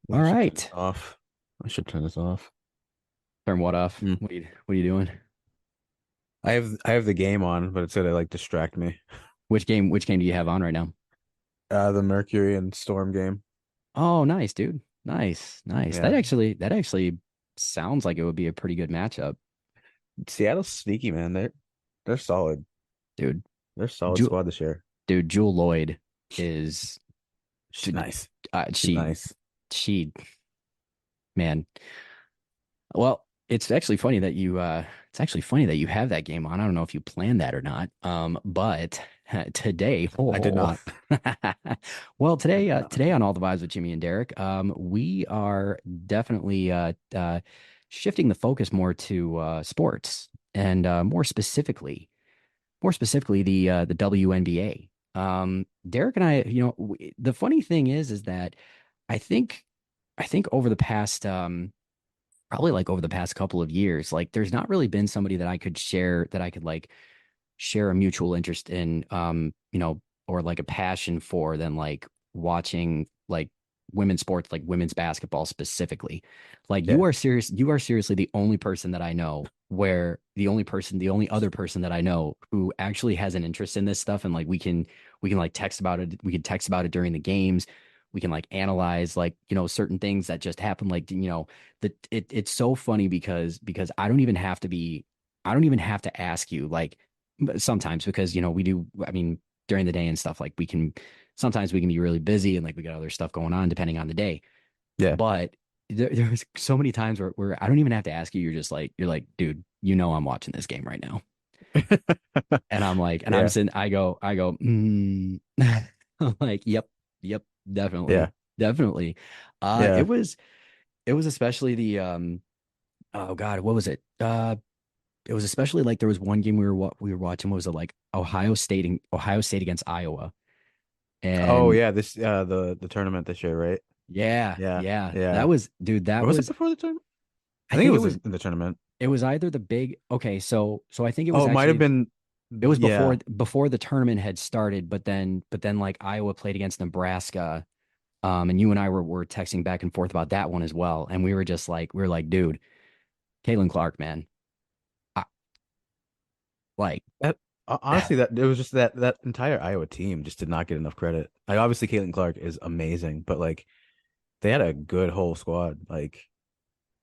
Yeah, All I should turn this right. off. I should turn this off. Turn what off? Hmm. What are you doing? I have the game on, but it's gonna like distract me. Which game do you have on right now? The Mercury and Storm game. Oh, nice, dude. Nice. Nice. That Yeah. actually that actually sounds like it would be a pretty good matchup, Seattle's sneaky, man. They're solid. dude. They're a solid Jewel, squad this year. dude, Jewel Lloyd is She's dude, nice. She's she nice. she man. Well, it's actually funny that you have that game on. I don't know if you planned that or not. But today, I did not. well, I did today not. on All the Vibes with Jimmy and Derek, we are definitely shifting the focus more to sports and more specifically the WNBA. Derek and I, the funny thing is that I think I think over the past probably like over the past couple of years, like there's not really been somebody that I could like share a mutual interest in, or like a passion for than like watching like women's sports, like women's basketball specifically. Like Yeah. you are seriously the only person that I know where the only other person that I know who actually has an interest in this stuff. And like we can like text about it. We can text about it during the games. We can like analyze like, certain things that just happen. Like, it's so funny because I don't even have to ask you like, but sometimes because we do, I mean, during the day and stuff, like sometimes we can be really busy and like we got other stuff going on depending on the day. Yeah. But there's so many times where I don't even have to ask you. You're like, dude, I'm watching this game right now. And I'm like, and I'm Yeah. sitting, I go, I'm like, yep, Yeah. definitely. Uh, it Yeah. was, it was especially oh God, what was it? It was especially like there was one game we were watching. What was it like? Ohio State against Iowa, Oh and yeah, this the tournament this year, right? yeah, Yeah. yeah, that Yeah. was dude. Or That was it was before the tournament? I I think it think was in the tournament. it was either the big okay. So I think Oh, it might have been. it was Yeah. before the tournament had started. But then like Iowa played against Nebraska. And you and I were texting back and forth about that one as well. And we were like, dude, Caitlin Clark, man, I, like. That honestly, that it was just that entire Iowa team just did not get enough credit. Like obviously, Caitlin Clark is amazing, but like they had a good whole squad. Like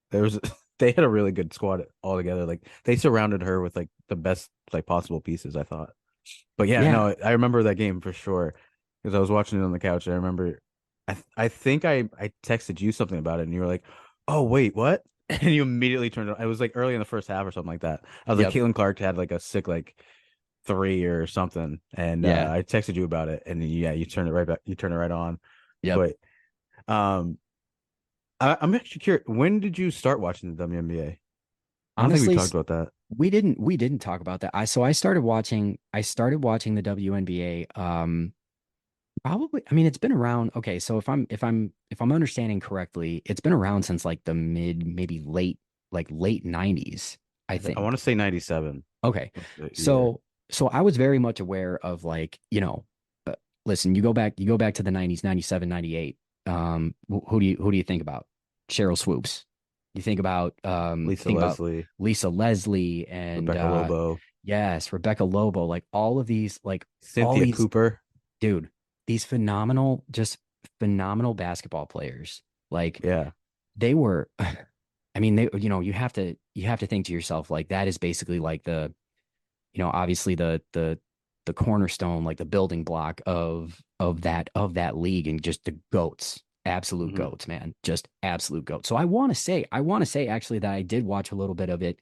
there was, they had a really good squad altogether. Like they surrounded her with like the best like possible pieces, I thought. But yeah, Yeah, no, I remember that game for sure because I was watching it on the couch. I remember, I think I texted you something about it, and you were like, "Oh wait, what?" And you immediately turned it on. It was like early in the first half or something like that. I was like, yep, Caitlin Clark had like a sick like three or something, and yeah, I texted you about it, and yeah, you turned it right back. You turned it right on. yep. But um, I'm actually curious. When did you start watching the WNBA? I don't think we Honestly, talked about that. we didn't talk about that. I started watching the WNBA. Probably, I mean, it's been around. Okay, so if I'm understanding correctly, it's been around since like the mid, maybe late 90s, I I want think. to say 97 Okay. was the year. So I was very much aware of like, listen, you go back to the 90s, 97, 98. Who do you think about? Cheryl Swoops. You Lisa think about Leslie, Lisa Leslie and Rebecca Lobo, yes, Rebecca Lobo, like all Cynthia these Cooper. dude, these just phenomenal basketball players. Like Yeah. they were I mean, you have to think to yourself like that is basically like obviously the cornerstone, like the building block of that league and just the goats, absolute Hmm. goats, man, just absolute goats. So I want to say actually that I did watch a little bit of it,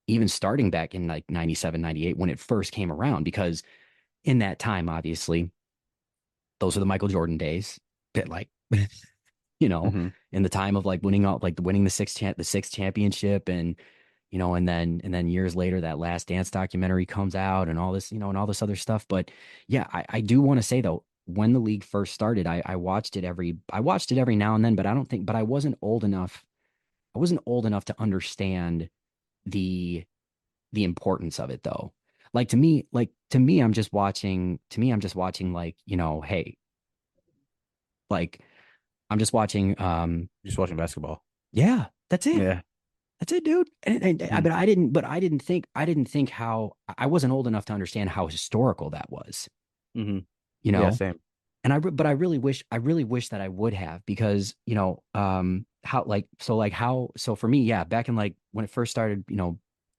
even starting back in like 97, 98 when it first came around, because in that time, obviously, those are the Michael Jordan days. That like, you know, Hmm. in the time of like winning the sixth championship, and then years later that Last Dance documentary comes out and all this, and all this other stuff. But yeah, I do want to say though, when the league first started, I watched it every now and then, but I wasn't old enough to understand the the importance of it though. Like to me I'm just watching like, hey, like I'm just watching. Just watching basketball. Yeah, that's it. Yeah. That's it, dude. Mhm. But I didn't think how I wasn't old enough to understand how historical that was, Hmm. you Yeah, know? same. But I really wish that I would have because, how, so for me, yeah, back in like when it first started,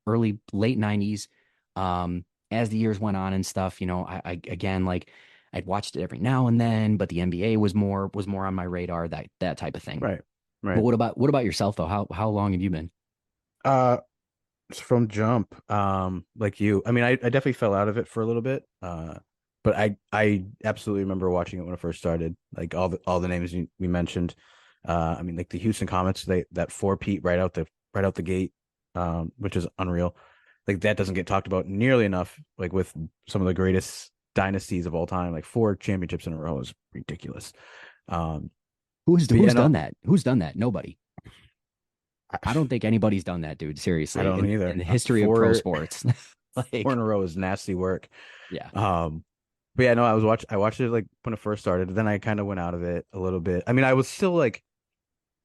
early, late 90s, as the years went on and stuff, again, like I'd watched it every now and then, but the NBA was more on my radar, that type of thing. Right. But Right. what about yourself though? How long have you been? Uh, from jump, like you. I mean, I definitely fell out of it for a little bit. But I absolutely remember watching it when it first started. Like all the names we mentioned. I mean, like the Houston Comets, that four-peat right out the gate, which is unreal. Like that doesn't get talked about nearly enough. Like with some of the greatest dynasties of all time, like four championships in a row is ridiculous. Um, but yeah, Who's no, done that? Who's done that? Nobody. I, I don't think anybody's done that, dude. I Seriously, don't know in either. the history of pro Four sports. four in Like, a row is nasty work. yeah. Um, but yeah, no, I watched it like when it first started. Then I kind of went out of it a little bit. I mean, I was still like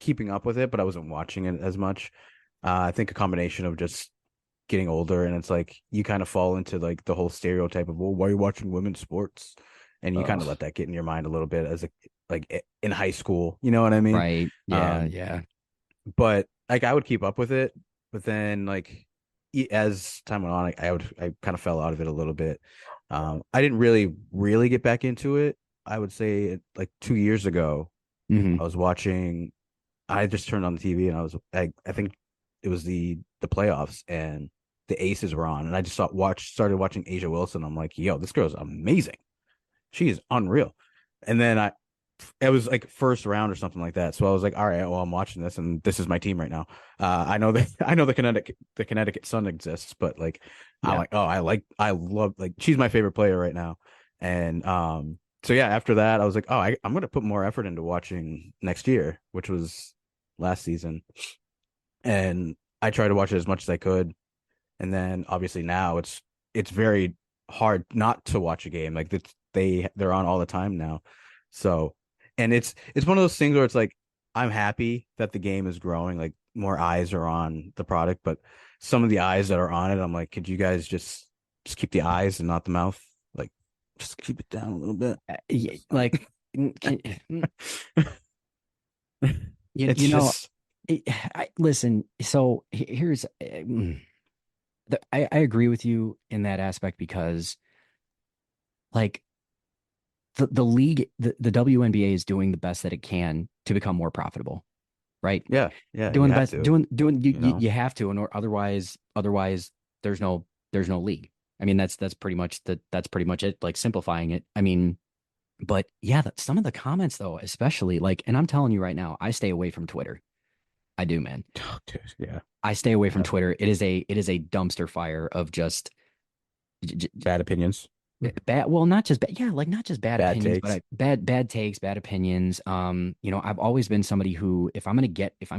keeping up with it, but I wasn't watching it as much. I think a combination of just getting older and it's like you kind of fall into like the whole stereotype of, well, why are you watching women's sports? And you kind of Ugh. let that get in your mind a little bit as a in high school, you know what I mean? Right. Yeah. Um, Yeah. but like I would keep up with it, but then like as time went on, I kind of fell out of it a little bit. I didn't really get back into it. I would say like 2 years ago, Hmm. I was watching. I just turned on the TV and I think it was the playoffs and the Aces were on, and I just started watching Asia Wilson. I'm like, yo, this girl's amazing. She is unreal. And then it was like first round or something like that. So I was like, all right, well, I'm watching this, and this is my team right now. I know that I know the Connecticut Sun exists, but like, I'm Yeah. like, oh, I love like she's my favorite player right now. And so yeah, after that, I was like, oh, I'm gonna put more effort into watching next year, which was last season, and I tried to watch it as much as I could. And then obviously now it's very hard not to watch a game. Like they're on all the time now. So, and it's one of those things where it's like I'm happy that the game is growing, like more eyes are on the product, but some of the eyes that are on it, I'm like, could you guys just keep the eyes and not the mouth? Like just keep it down a little bit. Yeah, like, It's you know, just listen. So here's, I agree with you in that aspect because, like, the league, the WNBA is doing the best that it can to become more profitable, right? yeah, yeah, Doing you the have best, to, you know. you have to, and or otherwise there's no league. I mean, that's pretty much it. Like simplifying it. I mean, but yeah, some of the comments though, especially like, and I'm telling you right now, I stay away from Twitter. I do, man. Yeah, I stay away from yeah. Twitter. It is a dumpster fire of just Bad opinions, bad. Well, not just bad. Yeah, like not just bad bad opinions, takes. bad takes, bad opinions. I've always been somebody who, if I'm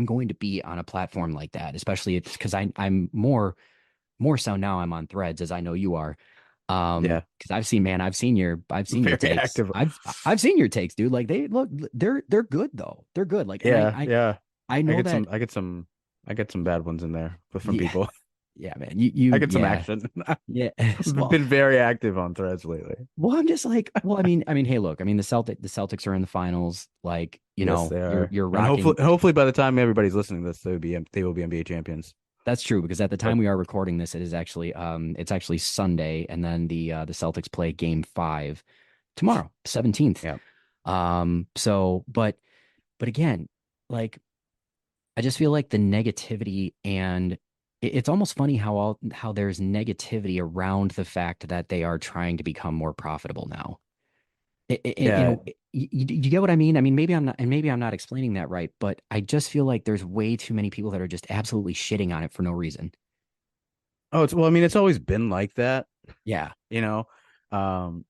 going to be on a platform like that, especially it's because I'm more so now I'm on Threads as I know you are. Yeah, Because I've seen your very takes. active. I've seen your takes, dude. Like they're good though. They're good. Like, and Yeah, yeah. I I know get that. some, I get some, I get some bad ones in there, but from Yeah, people. yeah, man. I get some Yeah, action. yeah. I've Well, been very active on Threads lately. well, I'm just like, well, I mean, hey, look, I mean, the Celtics are in the finals. Like, Yes, they are, you're and rocking. hopefully, by the time everybody's listening to this, they will be NBA champions. That's true because at the time But we are recording this, it's actually Sunday, and then the Celtics play Game 5 tomorrow, 17th. yeah, So, but again, like I just feel like the negativity and it's almost funny how there's negativity around the fact that they are trying to become more profitable now. yeah. You get what I mean? I mean, maybe I'm not explaining that right, but I just feel like there's way too many people that are just absolutely shitting on it for no reason. Oh, it's well. I mean, it's always been like that, Yeah. you know. Um,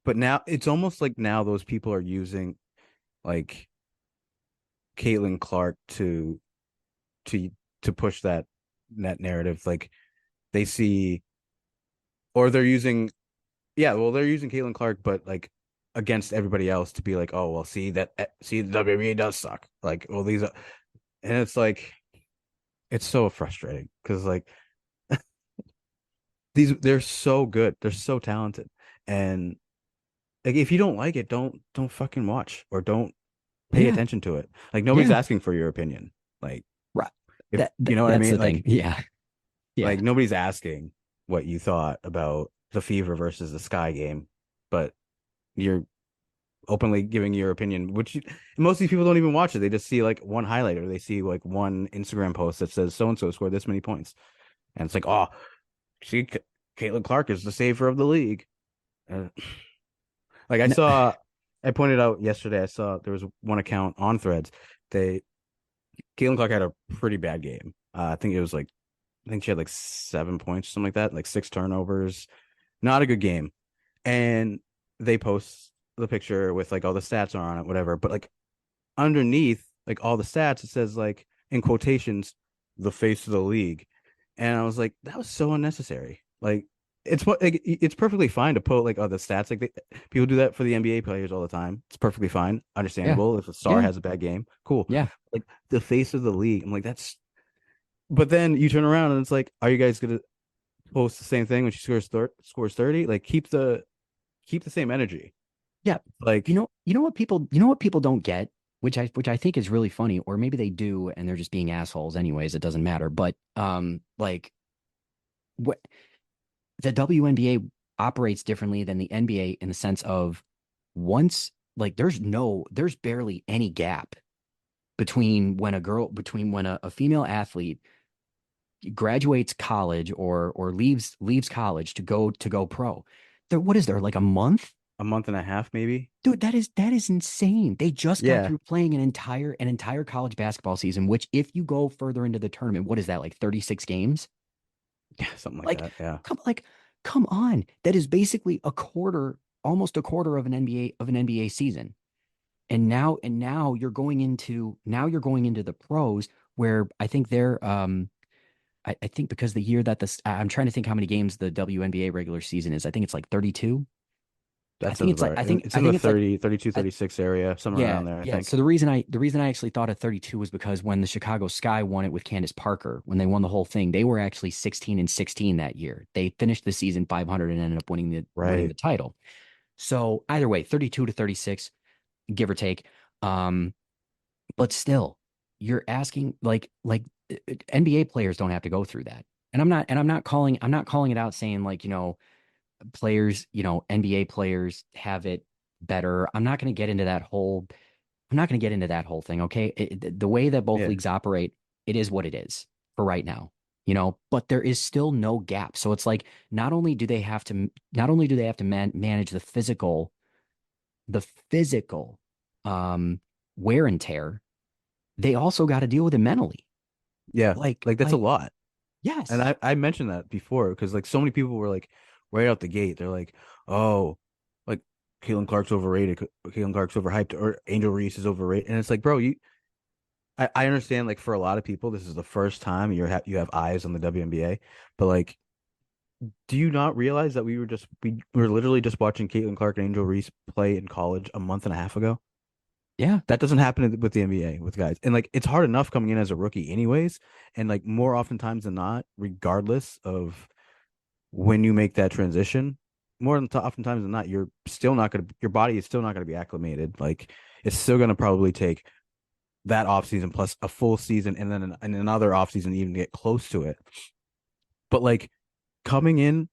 but now it's almost like now those people are using like Caitlin Clark to to push that narrative. Like they see, or they're using, yeah, well, they're using Caitlin Clark, but like against everybody else to be like, oh well, see the WNBA does suck. Like, well, these are, and it's like it's so frustrating because like they're so good, they're so talented, and like if you don't like it, don't fucking watch or don't pay Yeah, attention to it. Like nobody's yeah, asking for your opinion. Like right. if you know what I That's mean, the thing. Yeah, yeah, like nobody's asking what you thought about the Fever versus the Sky game, but you're openly giving your opinion, which most of these people don't even watch it. They just see like one highlight or they see like one Instagram post that says so and so scored this many points, and it's like, oh, see, Caitlin Clark is the saver of the league. Uh, like no, I pointed out yesterday. I saw there was one account on Threads. They Caitlin Clark had a pretty bad game. I think it was like I think she had like 7 points, something like that, like six turnovers. Not a good game. And they post the picture with like all the stats are on it, whatever. But like underneath, like all the stats, it says like in quotations, the face of the league. And I was like, that was so unnecessary. Like it's what like, it's perfectly fine to put like other stats. Like people do that for the NBA players all the time. It's perfectly fine, yeah, understandable. If a star yeah, has a bad game, cool. yeah. Like the face of the league. I'm like, that's. But then you turn around and it's like, are you guys gonna post the same thing when she scores 30? Like keep the same energy. Yeah. Like You know what people don't get, which I think is really funny, or maybe they do and they're just being assholes anyways, it doesn't matter. But like what the WNBA operates differently than the NBA in the sense of once like there's barely any gap between when a female athlete graduates college or leaves college to go pro. There, what is there like a month? a month and a half, maybe. Dude, that is insane. They just got Yeah, through playing an entire college basketball season, which if you go further into the tournament, what is that, like 36 games? yeah, something like Like, that. Yeah, like, come on. That is basically almost a quarter of an NBA season. And now you're going into the pros where I think I think because the year that this I'm trying to think how many games the WNBA regular season is. I think it's like 32. that sounds about right. It's I in the think it's like 30, 32, I, 36 area, somewhere Yeah, around there, I yeah. So think. the reason I actually thought of 32 was because when the Chicago Sky won it with Candace Parker, when they won the whole thing, they were actually 16 and 16 that year. They finished the season 500 and ended up winning the Right. title. So either way, 32 to 36, give or take. Um, but still, you're asking NBA players don't have to go through that. I'm not calling it out saying like, players, NBA players have it better. I'm not going to get into that whole thing. Okay. The way that both Yeah. leagues operate, it is what it is for right now, but there is still no gap. So it's like, not only do they have to manage the physical, um, wear and tear, they also got to deal with it mentally. Yeah. Like that's a Like, lot. And yes. I mentioned that before because like so many people were like right out the gate, they're like, oh, like Caitlin Clark's overrated, Caitlin Clark's overhyped, or Angel Reese is overrated. And it's like, bro, I understand like for a lot of people, this is the first time you have eyes on the WNBA, but like do you not realize that we were literally just watching Caitlin Clark and Angel Reese play in college a month and a half ago? Yeah. That doesn't happen with the NBA with guys. And like it's hard enough coming in as a rookie anyways. And like more oftentimes than not, regardless of when you make that transition, oftentimes than not, your body is still not gonna be acclimated. Like it's still gonna probably take that off season plus a full season and then another off season to even get close to it. But like coming in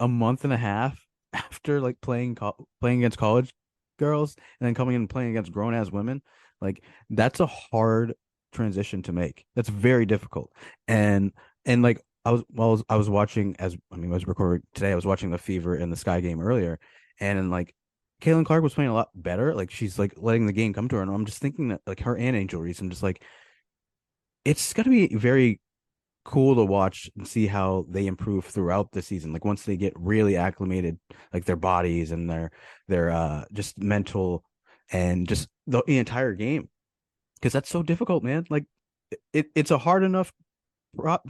a month and a half after like playing against college girls and then coming in and playing against grown ass women, like that's a hard transition to make. That's very difficult. And like I was watching I was recording today. I was watching the Fever and the Sky game earlier, and like Caitlin Clark was playing a lot better. Like she's like letting the game come to her, and I'm just thinking that like her and Angel Reese, I'm just like it's gonna be very cool to watch and see how they improve throughout the season. Like once they get really acclimated, like their bodies and their just mental and just the entire game. Because that's so difficult, man. Like it's a hard enough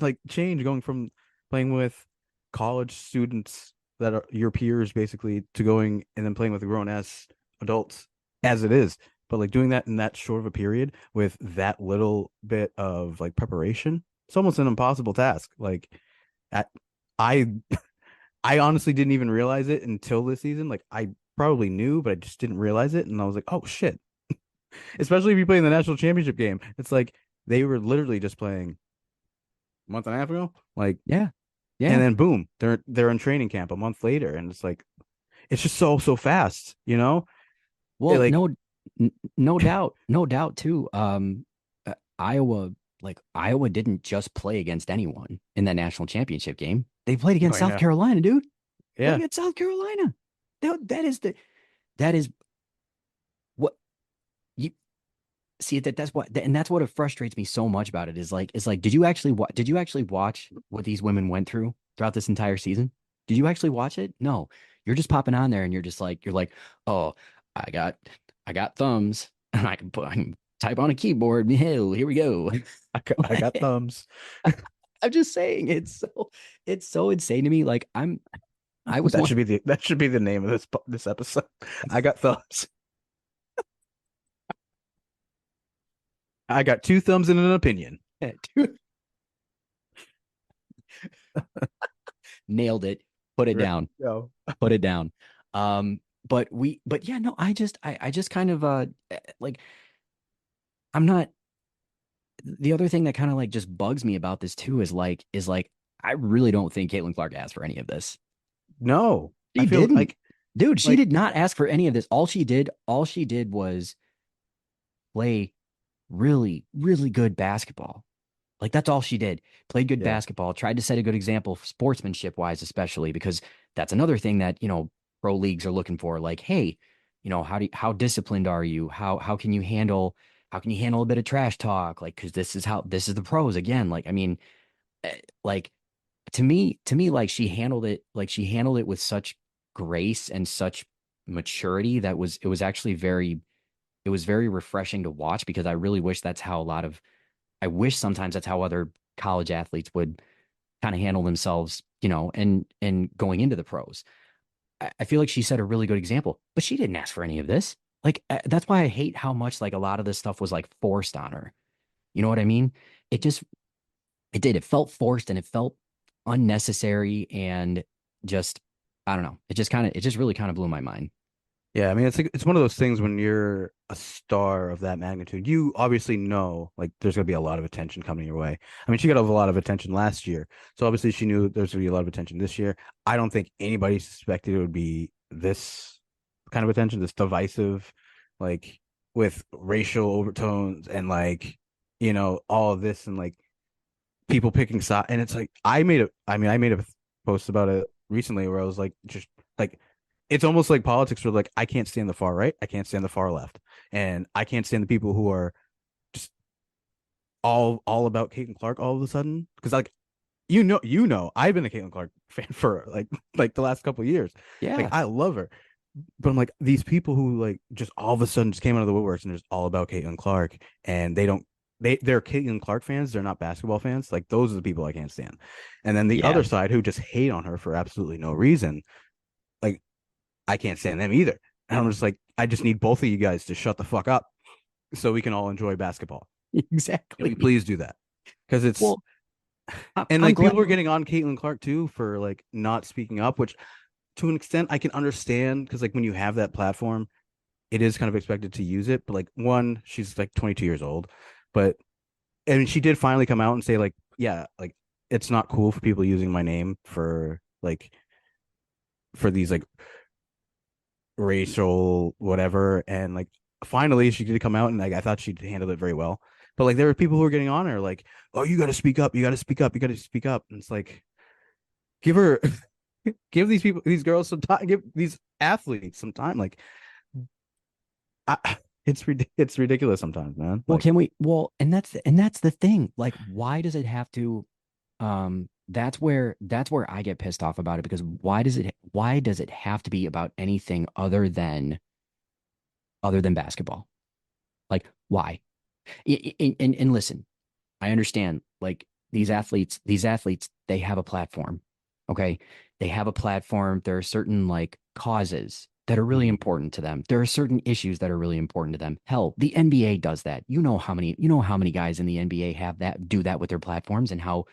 like change going from playing with college students that are your peers basically to going and then playing with grown ass adults as it is. But like doing that in that short of a period with that little bit of like preparation, it's almost an impossible task. Like at, I I honestly didn't even realize it until this season. Like I probably knew, but I just didn't realize it. And I was like, oh shit. Especially if you play in the national championship game. It's like they were literally just playing a month and a half ago. Like, Yeah. and Yeah. then boom, they're in training camp a month later. And it's like it's just so fast, you know? Well, Like, no doubt, no doubt too. Iowa, like Iowa didn't just play against anyone in that national championship game. They played against oh South yeah. Carolina, dude. Played Yeah. against South Carolina. That is what you see that's what and that's what it frustrates me so much about it is like did you actually watch what these women went through throughout this entire season? Did you actually watch it? No. You're just popping on there and you're like, "Oh, I got I got thumbs and I can type on a keyboard. Hell, here we go." I got thumbs. I'm just saying it's so insane to me. Like I was one That should be the name of this episode. I got thumbs. I got two thumbs and an opinion. nailed it. Put it Right. down. Go. Put it down. But yeah, no, I just kind of like I'm not the other thing that kind of like just bugs me about this too is like I really don't think Caitlin Clark asked for any of this. No, I She feel didn't. Dude, she like did not ask for any of this. All she did was play really, really good basketball. Like that's all she did. Played good yeah, basketball, tried to set a good example sportsmanship wise, especially because that's another thing that, pro leagues are looking for. Like, hey, how disciplined are you? How can you handle a bit of trash talk? Like, cause this is the pros again. Like, I mean, like to me, like she handled it with such grace and such maturity that it was actually it was very refreshing to watch because I really wish that's how a lot of I wish sometimes that's how other college athletes would kind of handle themselves, and going into the pros. I feel like she set a really good example, but she didn't ask for any of this. Like that's why I hate how much like a lot of this stuff was like forced on her. You know what I mean? It just it did. It felt forced and it felt unnecessary and just I don't know. It just really kind of blew my mind. yeah. I mean, it's one of those things when you're a star of that magnitude. You obviously know like there's gonna be a lot of attention coming your way. I mean, she got a lot of attention last year, so obviously she knew there's gonna be a lot of attention this year. I don't think anybody suspected it would be this kind of attention, this divisive, like with racial overtones and like all of this and like people picking side. And it's like I made a post about it recently where I was like, just like it's almost like politics where like I can't stand the far right, I can't stand the far left, and I can't stand the people who are just all about Caitlin Clark all of a sudden because like I've been a Caitlin Clark fan for like the last couple of years. Like Yeah. I love her, but I'm like these people who like just all of a sudden just came out of the woodworks and just all about Caitlin Clark, and they're Caitlin Clark fans. They're not basketball fans. Like those are the people I can't stand. And then the Yeah. other side who just hate on her for absolutely no reason. Like I can't stand them either. And I'm just like, I just need both of you guys to shut the fuck up so we can all enjoy basketball. Can we Exactly. please do that? Because it's Well, and I'm like glad. people were getting on Caitlin Clark too for like not speaking up, which to an extent I can understand because like when you have that platform, it is kind of expected to use it. But like one, she's like 22 years old, but and she did finally come out and say like, yeah, like it's not cool for people using my name for like for these like racial whatever. And like finally she did come out and like I thought she'd handled it very well. But like there were people who were getting on her like, oh, you got to speak up, you got to speak up, you got to speak up. And it's like, give her, give these people, these girls some time, give these athletes some time. Like, it's ridiculous sometimes, man. Well, Like, can we? Well, and that's the thing. Like, why does it have to? That's where I get pissed off about it because why does it have to be about anything other than basketball? Like, why? And listen, I understand. Like these athletes, they have a platform. Okay, they have a platform. There are certain like causes that are really Mhm. important to them. There are certain issues that are really important to them. Hell, the NBA does that. You know how many guys in the NBA have that do that with their platforms and how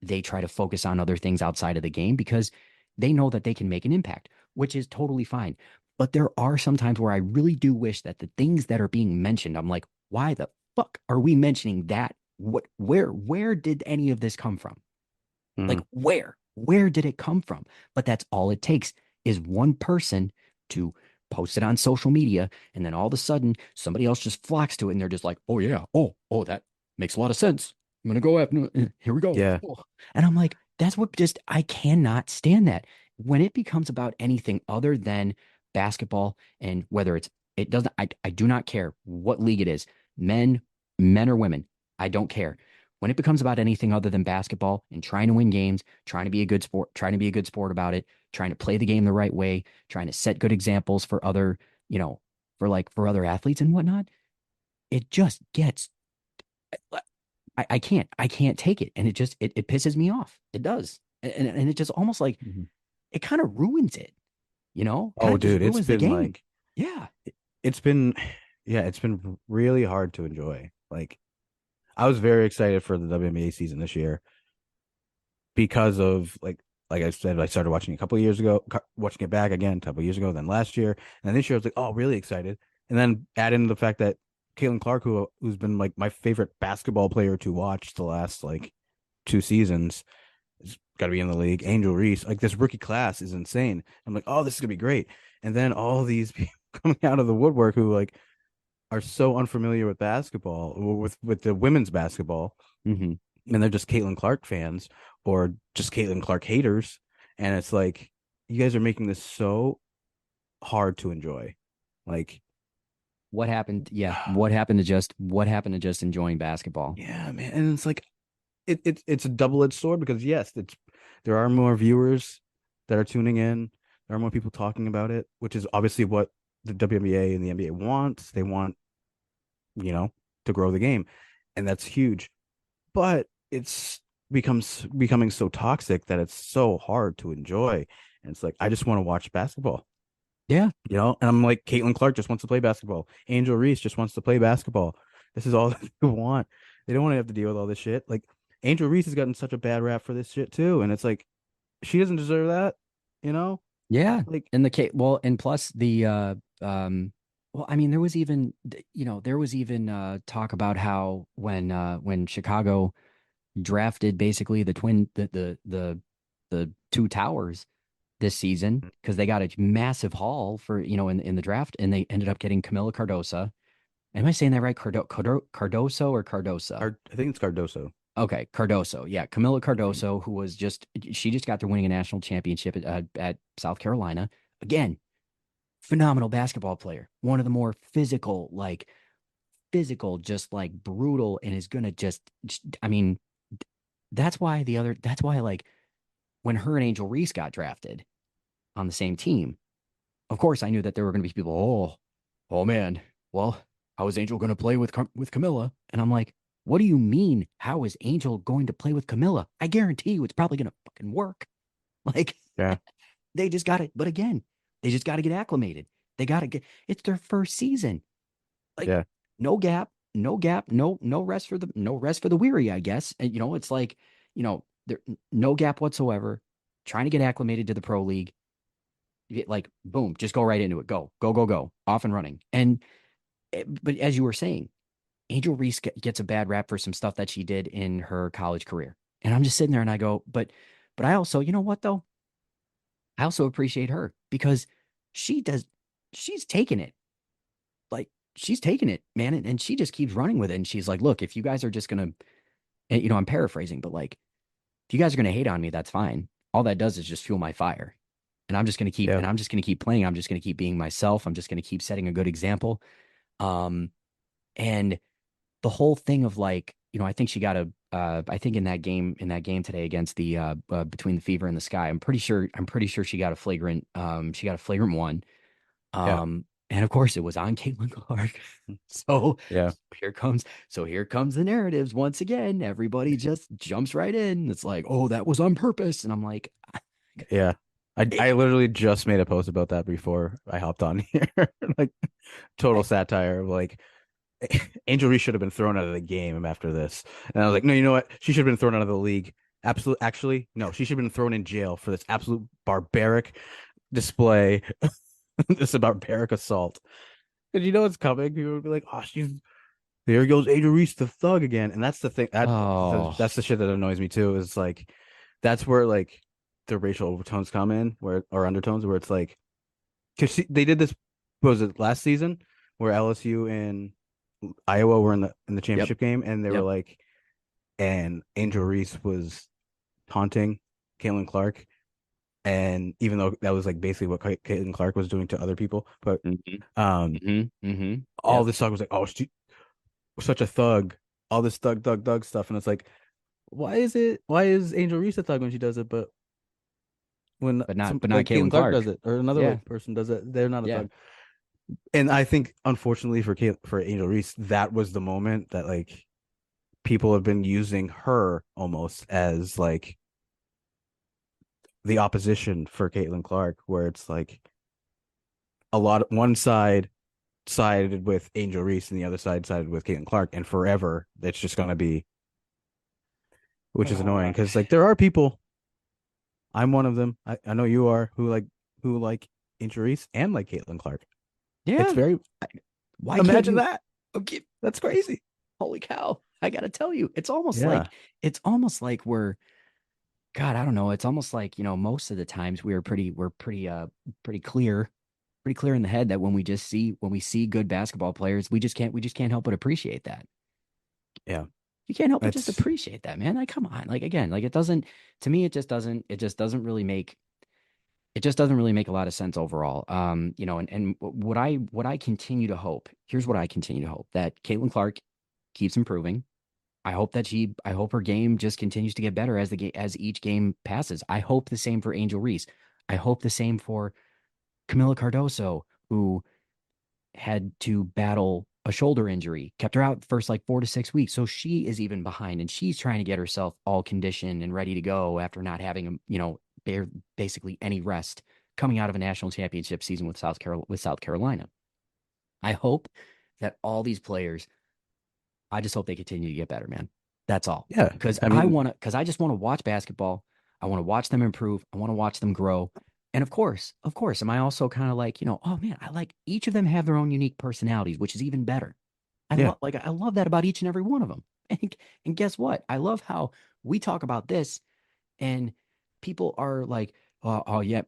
they try to focus on other things outside of the game because they know that they can make an impact, which is totally fine. But there are some times where I really do wish that the things that are being mentioned, I'm like, why the fuck are we mentioning that? Where did any of this come from? Like, Mhm. where did it come from? But that's all it takes is one person to post it on social media. And then all of a sudden, somebody else just flocks to it and they're just like, oh, yeah. Oh, that makes a lot of sense. I'm going to go after, here we go. Yeah. Oh. And I'm like, that's what just, I cannot stand that. When it becomes about anything other than basketball and whether it doesn't, I do not care what league it is, men, men or women, I don't care when it becomes about anything other than basketball and trying to win games, trying to be a good sport, trying to be a good sport about it, trying to play the game the right way, trying to set good examples for other, for other athletes and whatnot, it just gets I can't take it. And it pisses me off. It does. And it just almost like Mhm. it kind of ruins it, kind Oh, of just dude, ruins the game. Yeah. it's been, yeah, it's been really hard to enjoy. Like, I was very excited for the WNBA season this year because of like I said, I started watching it a couple of years ago, watching it back again a couple of years ago, then last year, and then this year I was like, oh, really excited. And then add in the fact that Caitlin Clark, who's been like my favorite basketball player to watch the last like 2 seasons, has got to be in the league. Angel Reese, like this rookie class is insane. I'm like, oh, this is gonna be great. And then all these people coming out of the woodwork who like are so unfamiliar with basketball, or with the women's basketball, Hmm. and they're just Caitlin Clark fans or just Caitlin Clark haters. And it's like, you guys are making this so hard to enjoy. Like, What happened? Yeah. What happened to just enjoying basketball? yeah, man. And it's like, it's a double-edged sword because yes, there are more viewers that are tuning in. There are more people talking about it, which is obviously what the WNBA and the NBA wants. They want, you know, to grow the game. And that's huge. But it's becoming so toxic that it's so hard to enjoy. And it's like, I just want to watch basketball, Yeah. and I'm like, Caitlin Clark just wants to play basketball. Angel Reese just wants to play basketball. This is all they want. They don't want to have to deal with all this shit. Like, Angel Reese has gotten such a bad rap for this shit too. And it's like, she doesn't deserve that, you know? Yeah. Like, And the case, well, and plus well, I mean, there was even talk about how when Chicago drafted basically the two towers this season because they got a massive haul for, in the draft and they ended up getting Camila Cardosa. Am I saying that right? Cardoso or Cardosa? I think it's Cardoso. Okay, Cardoso. Yeah, Camila Cardoso, who she just got through winning a national championship at South Carolina. Again, phenomenal basketball player. One of the more physical, just like brutal, and is gonna I mean, that's why like when her and Angel Reese got drafted on the same team, of course I knew that there were gonna be people, oh man, well, how is Angel gonna play with Camilla? And I'm like, what do you mean? How is Angel going to play with Camilla? I guarantee you it's probably gonna fucking work. Like Yeah. they just got it, but again, they just got to get acclimated. They got to get it's their first season. Like Yeah. no rest for the weary, I guess. And it's like, there no gap whatsoever. Trying to get acclimated to the pro league. Like boom, just go right into it. Go, off and running. And but as you were saying, Angel Reese gets a bad rap for some stuff that she did in her college career. And I'm just sitting there and I go, but I also, you know what though? I also appreciate her because she does she's taken it. Like she's taken it, man, and she just keeps running with it. And she's like, look, if you guys are just gonna, and, I'm paraphrasing, but like, if you guys are gonna hate on me, that's fine. All that does is just fuel my fire. Yeah. I'm just gonna keep playing. I'm just gonna keep being myself. I'm just gonna keep setting a good example. Um, and the whole thing of like, I think she got I think in that game today against the between the Fever and the Sky, I'm pretty sure she got a flagrant one. Yeah. And of course it was on Caitlin Clark. So Yeah. here comes the narratives once again. Everybody just jumps right in. It's like, oh, that was on purpose. And I'm like, Yeah. I literally just made a post about that before I hopped on here. Like total satire of like Angel Reese should have been thrown out of the game after this. And I was like, no, you know what? She should have been thrown out of the league. Absolute, actually, no, she should have been thrown in jail for this absolute barbaric display, this barbaric assault. And you know what's coming. People would be like, oh, she's there goes Angel Reese, the thug again. And that's the thing. Oh, That's the shit that annoys me too. Is like that's where like the racial overtones come in, where or undertones, where it's like because they did this. What was it last season where LSU and Iowa were in the yep, championship game, and they were yep. like, and Angel Reese was taunting Caitlin Clark, and even though that was like basically what Caitlin Clark was doing to other people, but Hmm. um, Hmm. Hmm. all Yep. this talk was like, oh, she such a thug, all this thug stuff, and it's like, why is it? Why is Angel Reese a thug when she does it, but when some But not like Caitlin Caitlin Clark does Clark. it or another Yeah, white person does it, they're not a yeah. thug. And I think unfortunately for Angel Reese, that was the moment that like people have been using her almost as like the opposition for Caitlin Clark, where it's like a lot of one side sided with Angel Reese and the other side sided with Caitlin Clark, and forever it's just gonna be, which is annoying Uh, because like there are people, I'm one of them. I know you are who like Angel Reese and like Caitlin Clark. It's yeah. very Why can't imagine you? that. Okay, That's crazy. holy cow! I gotta tell you, Yeah. it's almost like we're God. I don't know. It's almost like most of the times we're pretty clear, pretty clear in the head that when we see good basketball players, we just can't help but appreciate that. Yeah. You can't help but just It's appreciate that, man. Like, come on. Like again, like it doesn't to me, it just doesn't really make it just doesn't really make a lot of sense overall. And what I continue to hope, here's what I continue to hope that Caitlin Clark keeps improving. I hope her game just continues to get better as as each game passes. I hope the same for Angel Reese. I hope the same for Camila Cardoso, who had to battle a shoulder injury, kept her out the first like 4 to 6 weeks. So she is even behind and she's trying to get herself all conditioned and ready to go after not having, basically any rest coming out of a national championship season with South Carolina. I hope that all these players, I just hope they continue to get better, man. That's all. yeah. I mean, Because I just want to watch basketball. I want to watch them improve. I want to watch them grow. And of course, am I also kind of like, oh man, I like each of them have their own unique personalities, which is even better. yeah. I love that about each and every one of them. And guess what? I love how we talk about this and people are like, oh yeah,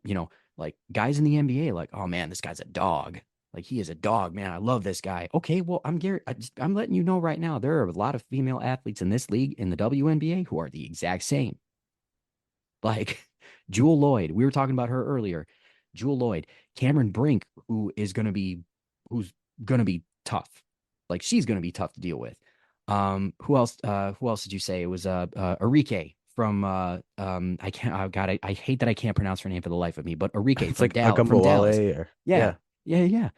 like guys in the NBA, like, oh man, this guy's a dog. Like he is a dog, man. I love this guy. Okay, well, I'm letting you know right now, there are a lot of female athletes in this league in the WNBA who are the exact same. Like Jewel Lloyd, we were talking about her earlier. Jewel Lloyd, Cameron Brink, who's gonna be tough. Like she's gonna be tough to deal with. Who else? Who else did you say? It was Arike from I can't oh God, I hate that I can't pronounce her name for the life of me, but Arike It's like a From Dallas. Wale or Yeah. yeah. Yeah.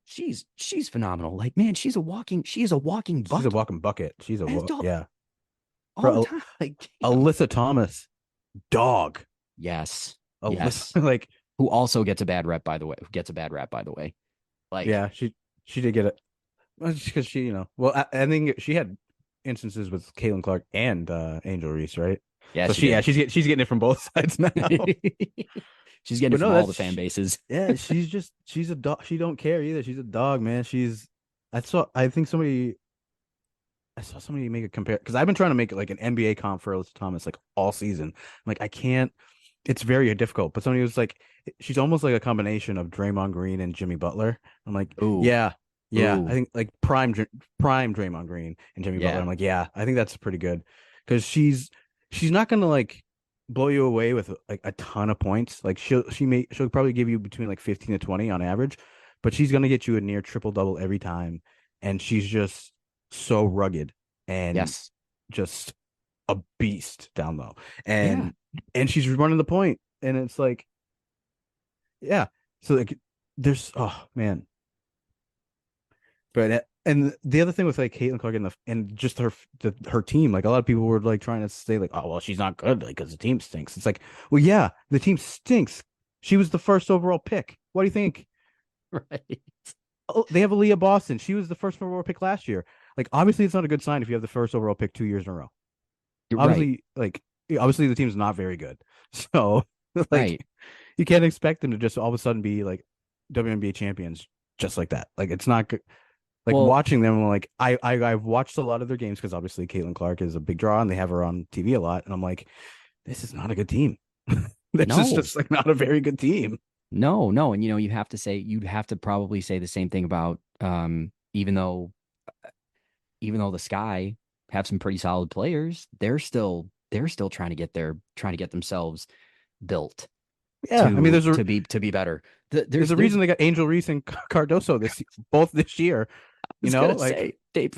She's phenomenal. Like, man, she is a walking She's a bucket. walking bucket. She's a And it's all, yeah. all the Bro, time. Like, damn. Alyssa Thomas, dog. Yes. Alyssa, Yes. like, Who also gets a bad rep, by the way. Who gets a bad rap, by the way. Like, yeah, she did get it. Well, because she, well, I think she had instances with Caitlin Clark and Angel Reese, right? yeah, So she did. she's getting it from both sides now. She's getting it But from no, all the fan bases. yeah, she's a dog. She don't care either. She's a dog, man. I think I saw somebody make a compare because I've been trying to make it like an NBA comp for Alyssa Thomas like all season. I'm like I can't. It's very difficult. But somebody was like, she's almost like a combination of Draymond Green and Jimmy Butler. I'm like, Ooh, yeah, yeah. I ooh, think like prime Draymond Green and Jimmy Butler. yeah. I'm like, yeah, I think that's pretty good because she's not gonna like blow you away with like a ton of points. Like she'll probably give you between like 15 to 20 on average, but she's gonna get you a near triple double every time, and she's just so rugged and Yes. just a beast down low. Yeah. And she's running the point, and it's like, yeah. So like, there's oh man, but and the other thing with like Caitlin Clark and just her team, like a lot of people were like trying to say like, oh well, she's not good like because the team stinks. It's like, well, yeah, the team stinks She was the first overall pick. What do you think? Right. Oh, they have Aaliyah Boston. She was the first overall pick last year. Like, obviously, it's not a good sign if you have the first overall pick 2 years in a row. You're right. Obviously, like, obviously the team's not very good. So, like, Right. you can't expect them to just all of a sudden be like WNBA champions just like that. Like, it's not good. Like Well, watching them, like I've watched a lot of their games because obviously Caitlin Clark is a big draw and they have her on TV a lot, and I'm like, this is not a good team. This is no, just like not a very good team. no. And you have to say, you'd have to probably say the same thing about even though the Sky have some pretty solid players, they're still trying to get themselves built Yeah, I mean, to to be better. there's a There's reason they got Angel Reese and Cardoso both this year. I You was know, gonna like say, Dave,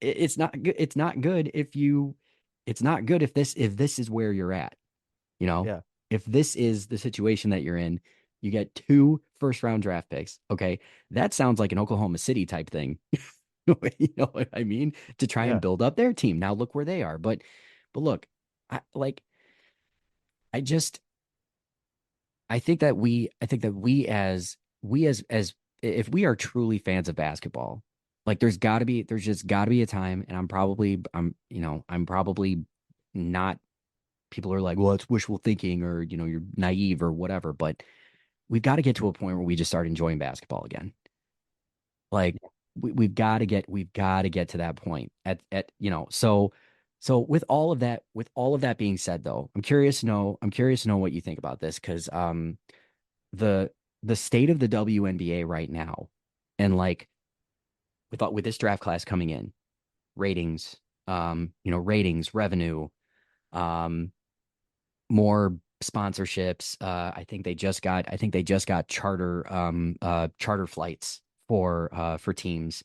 it's not good. It's not good if this is where you're at. You know, yeah, if this is the situation that you're in, you get two first round draft picks. Okay, that sounds like an Oklahoma City type thing. You know what I mean? To try and yeah, build up their team. Now look where they are. But look, I just I think that we as if we are truly fans of basketball, like there's just gotta be a time, and I'm probably not, people are like, well, it's wishful thinking, or you're naive or whatever, but we've got to get to a point where we just start enjoying basketball again. Like we've got to get to that point so with all of that being said, though, I'm curious to know what you think about this, because the the state of the WNBA right now, and like with this draft class coming in, ratings, ratings, revenue, um, more sponsorships. I think they just got charter flights for teams.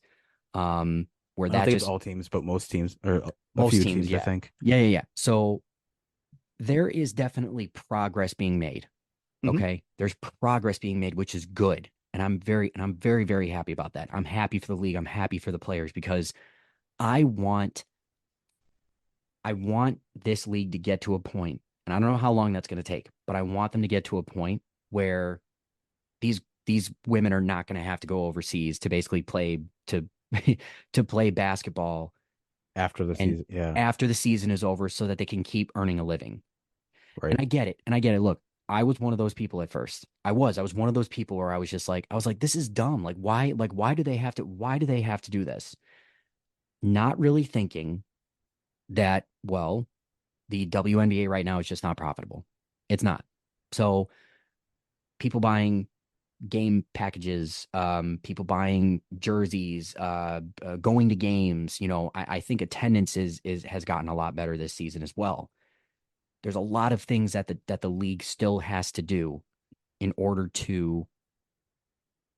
Where I don't that think it's just all teams, but most teams or a most few teams, teams, I yeah. think. Yeah. So there is definitely progress being made. Hmm. Okay. There's progress being made, which is good. And I'm very, very happy about that. I'm happy for the league. I'm happy for the players, because I want I want this league to get to a point, and I don't know how long that's going to take, but I want them to get to a point where these women are not going to have to go overseas to basically play to to play basketball, After the and season. Yeah, after the season is over, so that they can keep earning a living. And right. I get it. And I get it. Look, I was one of those people at first. I was one of those people where I was like, this is dumb. Why do they have to do this? Not really thinking that, well, the WNBA right now is just not profitable. It's not. So people buying game packages, people buying jerseys, going to games. I think attendance is has gotten a lot better this season as well. There's a lot of things that the league still has to do in order to,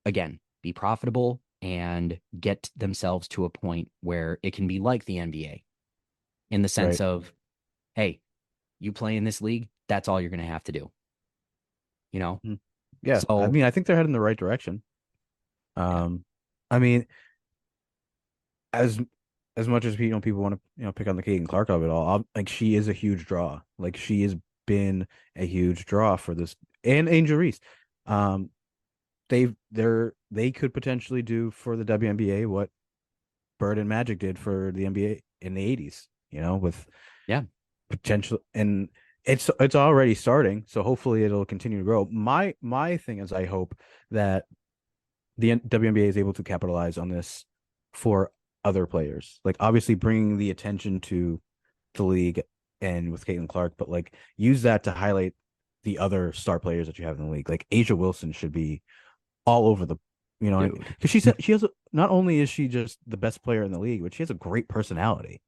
again, be profitable and get themselves to a point where it can be like the NBA, in the sense Right. of, hey, you play in this league, that's all you're going to have to do, you know? Mhm. Yeah, I So, mean, I think they're heading in the right direction. yeah, Um, I mean, as as much as people want to pick on the Kaden Clark of it all, like she is a huge draw. Like she has been a huge draw for this, and Angel Reese. Um, they could potentially do for the WNBA what Bird and Magic did for the NBA in the 80s. With yeah, potential, and it's already starting. So hopefully it'll continue to grow. My thing is, I hope that the WNBA is able to capitalize on this for other players. Like obviously bringing the attention to the league and with Caitlin Clark, but like use that to highlight the other star players that you have in the league. Like Asia Wilson should be all over the, dude. because not only is she just the best player in the league, but she has a great personality.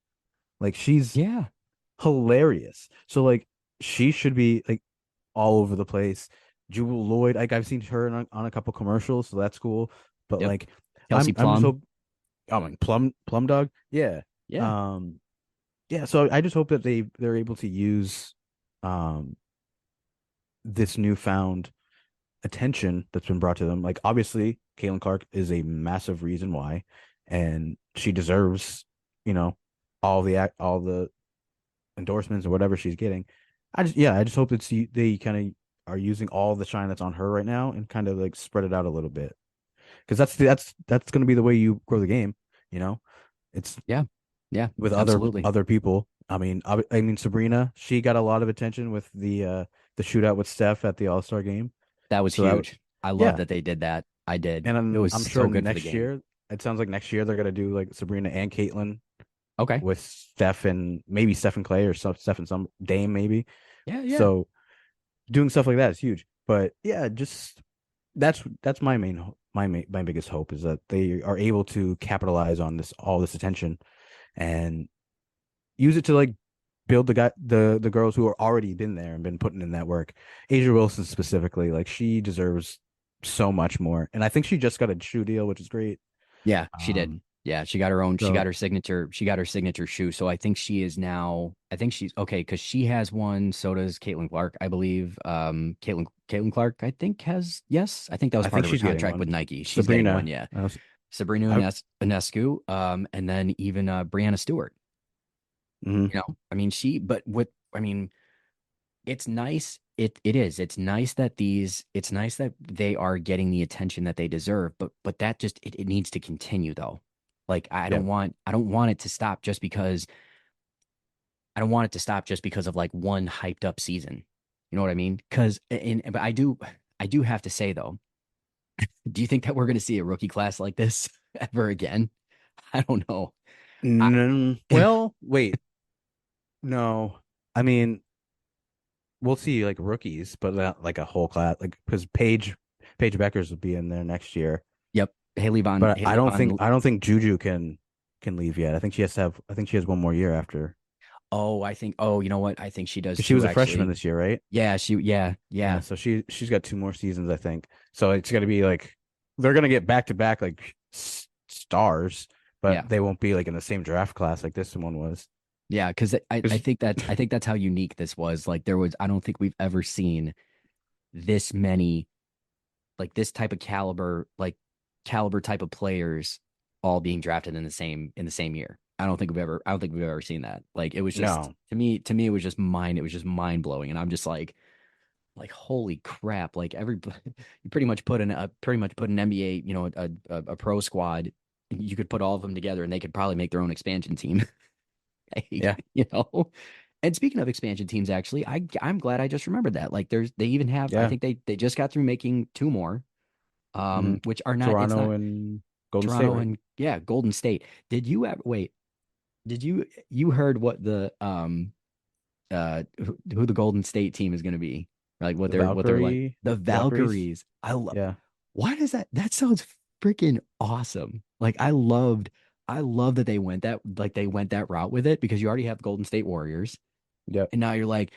Like she's Yeah, hilarious. So like she should be like all over the place. Jewel Lloyd, like I've seen her on a couple commercials, so that's cool. But yep. like Kelsey I'm just Plum. hope I mean Plum Dog. Yeah. Yeah, Um yeah, so I just hope that they're able to use um this newfound attention that's been brought to them. Like obviously Caitlin Clark is a massive reason why, and she deserves, you know, all the endorsements or whatever she's getting. I just hope that they kind of are using all the shine that's on her right now and kind of like spread it out a little bit. Because that's going to be the way you grow the game, you know? It's Yeah. Yeah. with Absolutely. other people. I mean Sabrina, she got a lot of attention with the shootout with Steph at the All-Star game. That was So that huge. I love yeah, that they did that. I did. and It was I'm sure so good for the next game. year, it sounds like next year they're gonna do like Sabrina and Caitlin Okay. with Steph and maybe Steph and Clay or some Steph and some Dame maybe. Yeah. Yeah. So doing stuff like that is huge. But yeah, just that's my biggest hope is that they are able to capitalize on all this attention and use it to like build the girls who are already been there and been putting in that work. Asia Wilson specifically, like she deserves so much more. And I think she just got a shoe deal, which is great. Yeah, she did. Um, Yeah, she got her own, so she got her signature shoe. So I think she is now, I think she's okay because she has one, so does Caitlin Clark, I believe. Caitlin Clark, I think has, yes, I think that was I part think of her she's getting contract with one. Nike. She's getting one, Sabrina, yeah. Sabrina I, Ionescu, and then even Brianna Stewart. mhm, I mean, I mean, it's nice. It is. It's nice that they are getting the attention that they deserve, but that just it needs to continue though. Like yeah. I don't want it to stop just because I don't want it to stop just because of like one hyped up season. You know what I mean? But I do have to say though, do you think that we're going to see a rookie class like this ever again? I don't know. I Well, wait, no. I mean, we'll see like rookies, but not like a whole class, like because Paige Beckers will be in there next year. Yep, But Haley Von. I don't think Juju can leave yet. I think she has one more year after Oh, oh, you know what? I think she does because she too was a freshman actually. this year, right? Yeah, Yeah, yeah. so she's got two more seasons, I think. So it's gonna be like they're gonna get back to back like stars, Yeah. but they won't be like in the same draft class like this one was. Yeah, because Because I think that's how unique this was. Like there was I don't think we've ever seen this many like this type of caliber type of players all being drafted in the same year. I don't think we've ever seen that. Like it was just no, to me it was just mind blowing. And I'm just like holy crap. Like you pretty much put an NBA, you know, a pro squad. You could put all of them together and they could probably make their own expansion team. yeah, You know. And speaking of expansion teams, actually, I'm glad I just remembered that. Like they even have I yeah, think they just got through making two more, hmm which are not it's Toronto not and Golden State, Toronto right? and yeah, Golden State. Did you ever wait? Did you heard what the who the Golden State team is going to be? Like The what they're like the Valkyries, Valkyries. I love yeah, why does that sounds freaking awesome. Like I love that they went that route with it because you already have Golden State Warriors. yep, And now you're like,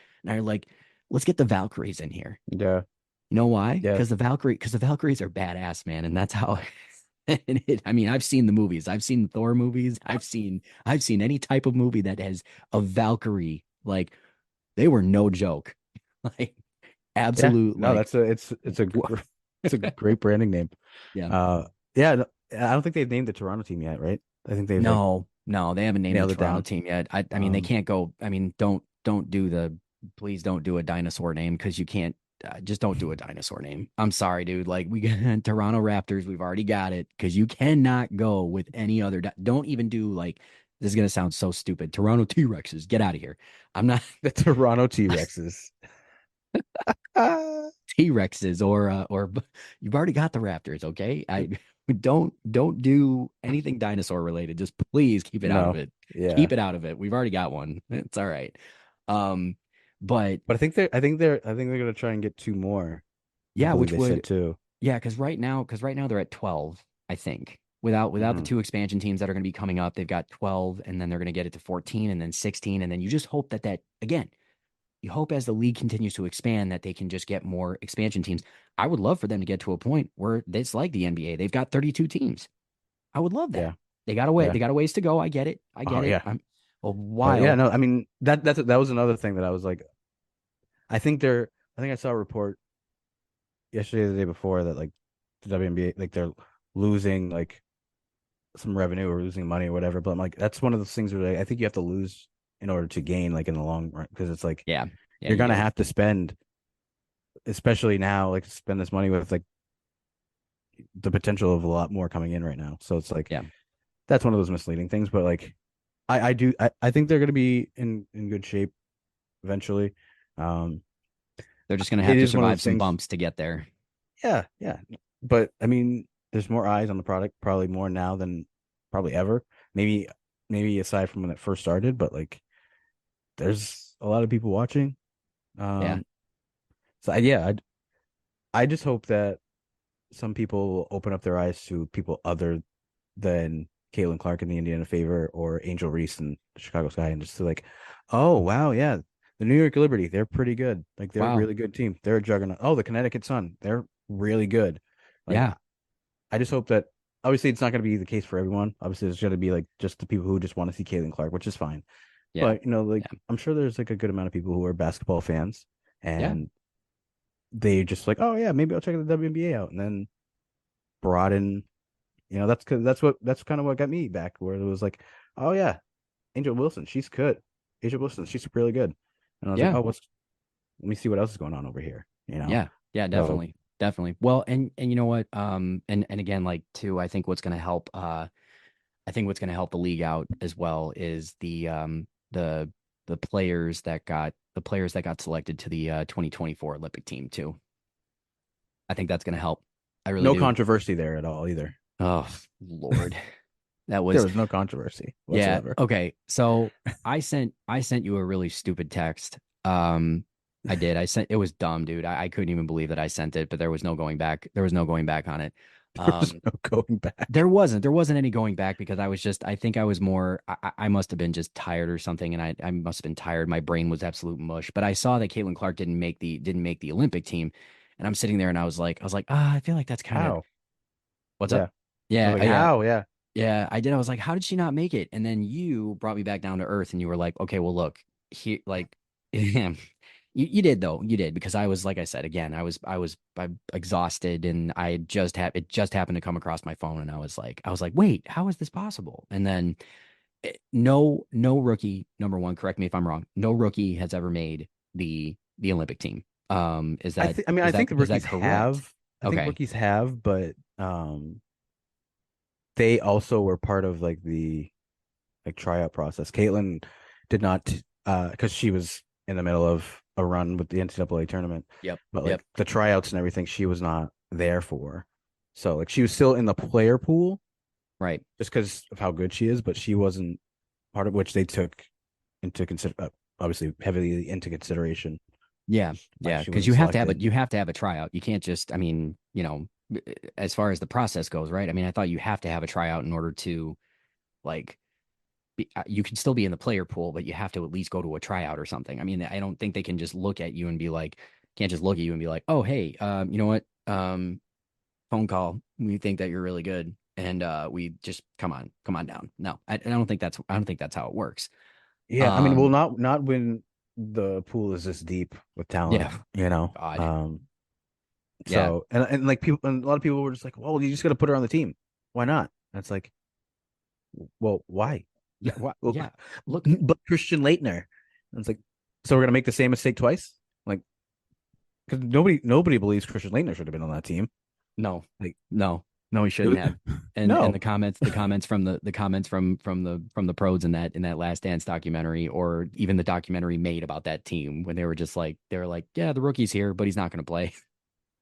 let's get the Valkyries in here. yeah, You know why? yeah, Because the Valkyries are badass, man, and that's how. I mean, I've seen the movies. I've seen the Thor movies. I've seen any type of movie that has a Valkyrie. Like they were no joke. Like yeah. absolute. No, Like it's a great branding name. yeah. Yeah, no, I don't think they've named the Toronto team yet, right? I think they've like No, no, they haven't named the nailed it Toronto down. team yet. I mean, they Um, can't go. I mean, don't do the. Please don't do a dinosaur name because you can't. Just don't do a dinosaur name. I'm sorry, dude. Like we got Toronto Raptors, we've already got it because you cannot go with any other. Don't even do like. This is gonna sound so stupid. Toronto T Rexes, get out of here. I'm not the Toronto T-Rexes. Ah, T Rexes or you've already got the Raptors. Okay, I don't do anything dinosaur related. Just please keep it out of no, it. Keep yeah, it out of it. We've already got one. It's all right. Um, but but I think they're gonna try and get two more. I yeah, believe which they said would two. yeah, because right now they're at 12, I think. Without the Hmm. two expansion teams that are going to be coming up, they've got 12, and then they're going to get it to 14, and then 16, and then you just hope that again, you hope as the league continues to expand that they can just get more expansion teams. I would love for them to get to a point where it's like the NBA. They've got 32 teams. I would love that. Yeah, yeah. They got a ways to go. I get it. I Oh get it. yeah, I'm a but yeah, while. no. I mean that was another thing that I was like, I think I saw a report yesterday or the day before that like the WNBA like they're losing like some revenue or losing money or whatever. But I'm like, that's one of those things where like, I think you have to lose in order to gain like in the long run because it's like Yeah. Yeah, you're you gonna do. have to spend especially now, like spend this money with like the potential of a lot more coming in right now. So it's like Yeah, that's one of those misleading things. But like I think they're going to be in good shape eventually. Um, they're just gonna it have to is one of survive those some things. bumps to get there. Yeah, yeah. But I mean, there's more eyes on the product, probably more now than probably ever. Maybe maybe aside from when it first started, but like there's a lot of people watching. Yeah, Um, so yeah, I just hope that some people will open up their eyes to people other than Caitlin Clark in the Indiana Favor or Angel Reese in the Chicago Sky, and just to like, oh wow, yeah, the New York Liberty, they're pretty good. Like they're a wow, really good team. They're a juggernaut. Oh, the Connecticut Sun, they're really good. Like yeah, I just hope that obviously it's not going to be the case for everyone. Obviously, there's going to be like just the people who just want to see Caitlin Clark, which is fine. yeah, But like yeah, I'm sure there's like a good amount of people who are basketball fans yeah, and they just like, oh yeah, maybe I'll check the WNBA out, and then broaden. That's cause that's kind of what got me back, where it was like, oh yeah, Angel Wilson, she's good. Angel Wilson, she's really good. And I was like, yeah, oh, let me see what else is going on over here. yeah, yeah, So definitely, definitely. Well, and you know what? And again, like too, I think what's gonna help the league out as well is the players that got selected to the 2024 Olympic team too. I think that's gonna help. I really no do. controversy there at all either. Oh Lord, that There was was no controversy yeah. whatsoever. Okay, so I sent you a really stupid text. I did. I sent it was dumb, dude. I couldn't even believe that I sent it, but there was no going back. There was no going back on it. There was Um, no going back. there wasn't any going back because I think I was more I must have been just tired or something, and I must have been tired. My brain was absolute mush. But I saw that Caitlin Clark didn't make the Olympic team, and I'm sitting there and I was like, I feel like that's kind of How? what's up. Yeah. I was Yeah, like, yeah, how? Yeah. yeah. I did. I was like, how did she not make it? And then you brought me back down to earth, and you were like, okay, well, look, here, like, you did though, you did because I was like I said again, I'm exhausted, and it just happened to come across my phone, and I was like, wait, how is this possible? And then no rookie, number one, correct me if I'm wrong, no rookie has ever made the Olympic team. Is that I mean, is I that think the is that rookies correct? have. I think Okay. rookies have, but they also were part of like the like tryout process. Caitlin did not because she was in the middle of a run with the NCAA tournament, Yep. but Yep. like the tryouts and everything, she was not there for. So like she was still in the player pool Right. just because of how good she is, but she wasn't part of which they took into consider obviously heavily into consideration Yeah, why yeah, she because wasn't you selected. have to have a tryout. You can't just, I mean, as far as the process goes, right? I mean, I thought you have to have a tryout in order to like you can still be in the player pool, but you have to at least go to a tryout or something. I mean, I don't think they can just look at you and be like, can't just look at you and be like, oh, hey, you know what? Phone call. We think that you're really good, and we just come on down. No, I don't think that's how it works. Yeah, I mean, well, Um, not when the pool is this deep with talent, yeah, you know. God, yeah, So and like people and a lot of people were just like, well, you just got to put her on the team. Why not? And it's like, well, why? yeah, what? Well, Yeah, look, but Christian Leitner. And it's like, so we're gonna make the same mistake twice? Like, because nobody believes Christian Leitner should have been on that team. no, Like, no, no, he it shouldn't was, have. And no, the comments from the pros in that Last Dance documentary, or even the documentary made about that team, when they were like, yeah, the rookie's here, but he's not going to play.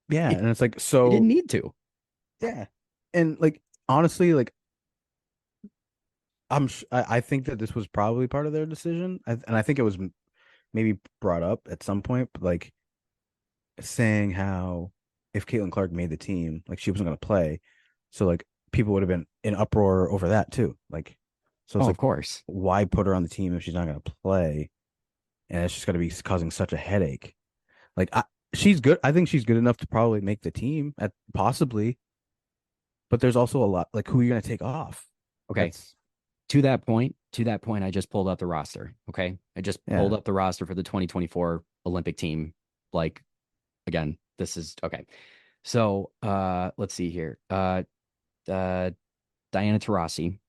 yeah, He, and it's like, he didn't so need to. yeah, and like honestly, like I think that this was probably part of their decision, and I think it was maybe brought up at some point, but like saying how if Caitlin Clark made the team, like she wasn't going to play, so like people would have been in uproar over that too. Like, so it's Oh, of like, course. why put her on the team if she's not going to play? And it's just going to be causing such a headache. Like, she's good. I think she's good enough to probably make the team at possibly, but there's also a lot like who are you going to take off? Okay. That's To that point, I just pulled up the roster. Okay. I just pulled yeah. up the roster for the 2024 Olympic team. Like, again, this is okay. So, let's see here. Uh, Diana Taurasi.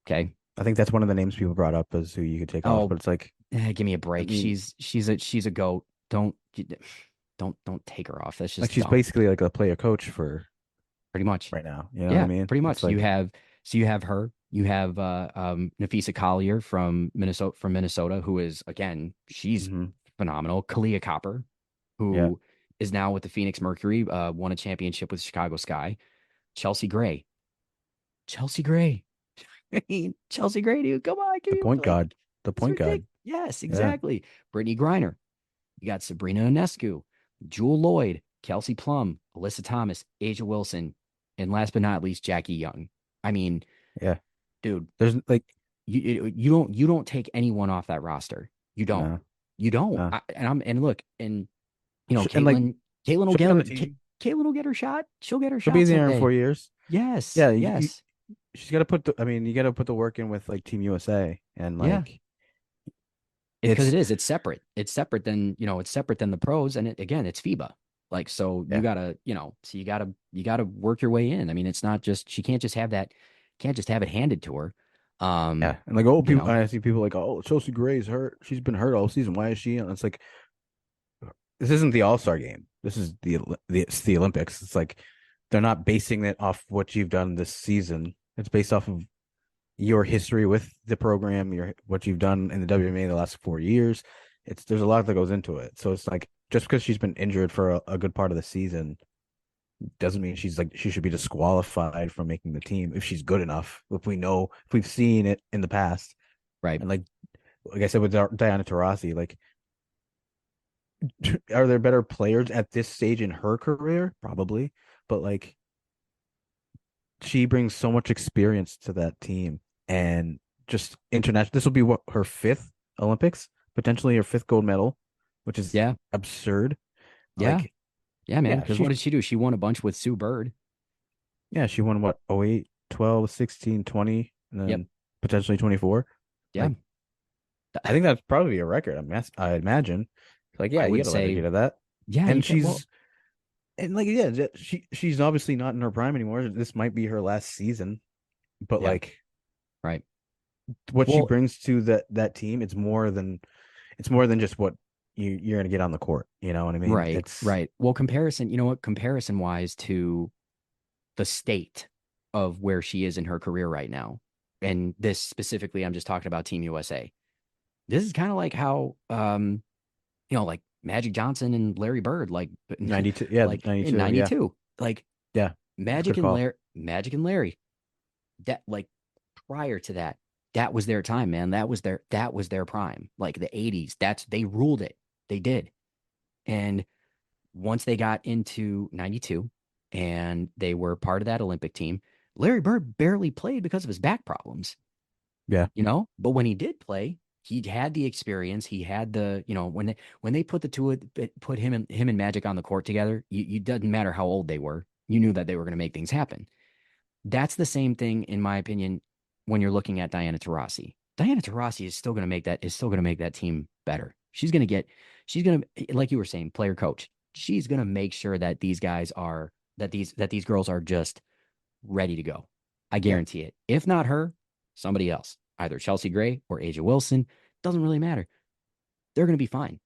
Okay. I think that's one of the names people brought up as who you could take off, Oh, but it's like, give me a I break. mean, She's a goat. Don't. Don't take her off. That's Like just she's dumb. basically like a player coach for Pretty much. right now. You know what I Yeah, mean? pretty It's much. like, You have her. You have Nafisa Collier from Minnesota, who is again, she's mhm, phenomenal. Kalia Copper, yeah, who is now with the Phoenix Mercury, won a championship with Chicago Sky. Chelsea Gray. Chelsea Gray. I mean, Chelsea Gray, dude. Come on, give the me point like guard, the it's point ridiculous. guard. Yes, Yeah, exactly. Brittany Griner. You got Sabrina Ionescu, Jewel Lloyd, Kelsey Plum, Alyssa Thomas, Asia Wilson, and last but not least, Jackie Young. I mean, yeah. dude, There's like, you don't take anyone off that roster. You don't. no, You don't. no. And look, and you know, And like, Caitlin will she'll be get on the her team. Caitlin will get her shot. She'll get her She'll be shot there in someday. 4 years. Yes. Yeah, Yes. she's got to put the. I mean, you got to put the work in with like Team USA, and Yeah. like Because it it's is. It's separate. It's separate than, it's separate than the pros. And again, it's FIBA. Like, so you yeah, gotta, so you gotta work your way in. I mean, it's not just she can't just have it handed to her. yeah. And like old You people, know, I see people like, oh, Chelsea Gray's hurt. She's been hurt all season. Why is she? And it's like this isn't the All Star game. This is it's the Olympics. It's like they're not basing it off what you've done this season. It's based off of your history with the program, your what you've done in the WNBA the last 4 years. It's there's a lot that goes into it. So it's like just because she's been injured for a good part of the season doesn't mean she's like she should be disqualified from making the team if she's good enough. If we know if we've seen it in the past, right. and like I said with Diana Taurasi, like are there better players at this stage in her career? Probably, but like she brings so much experience to that team and just international. This will be what her fifth Olympics, potentially her fifth gold medal, which is Yeah. absurd. Yeah. Like, Yeah, man. yeah, Because what she did she do? She won a bunch with Sue Bird. yeah, she won what, 08, 12, 16, 20, and Yep. then potentially 24. Yeah. Like, I think that's probably a record. I imagine. Like, yeah, I you would got to let her say, get to that. yeah, you And can. Well, like, yeah, she's obviously not in her prime anymore. This might be her last season, but yeah, like right. what she Well, brings to that team, it's more than just what you're gonna get on the court. You know what I mean? right, It's right. Well, comparison, you know what? Comparison wise to the state of where she is in her career right now, and this specifically, I'm just talking about Team USA. This is kind of like how, like Magic Johnson and Larry Bird, like, 92. Yeah, like in 92. Yeah, '92, like yeah. That's a good call. Magic and Larry, that like prior to that, that was their time, man. That was their prime. Like the '80s, they ruled it. They did. And once they got into '92 and they were part of that Olympic team, Larry Bird barely played because of his back problems, Yeah, But when he did play, he had the experience. He had the, when they put the two, put him and Magic on the court together, you doesn't matter how old they were. You knew that they were going to make things happen. That's the same thing, in my opinion, when you're looking at Diana Taurasi. Diana Taurasi is still going to make that team better. She's going to, like you were saying, player coach. She's going to make sure that these guys are, that these girls are just ready to go. I yeah. guarantee it. If not her, somebody else, either Chelsea Gray or Asia Wilson. Doesn't really matter. They're going to be fine.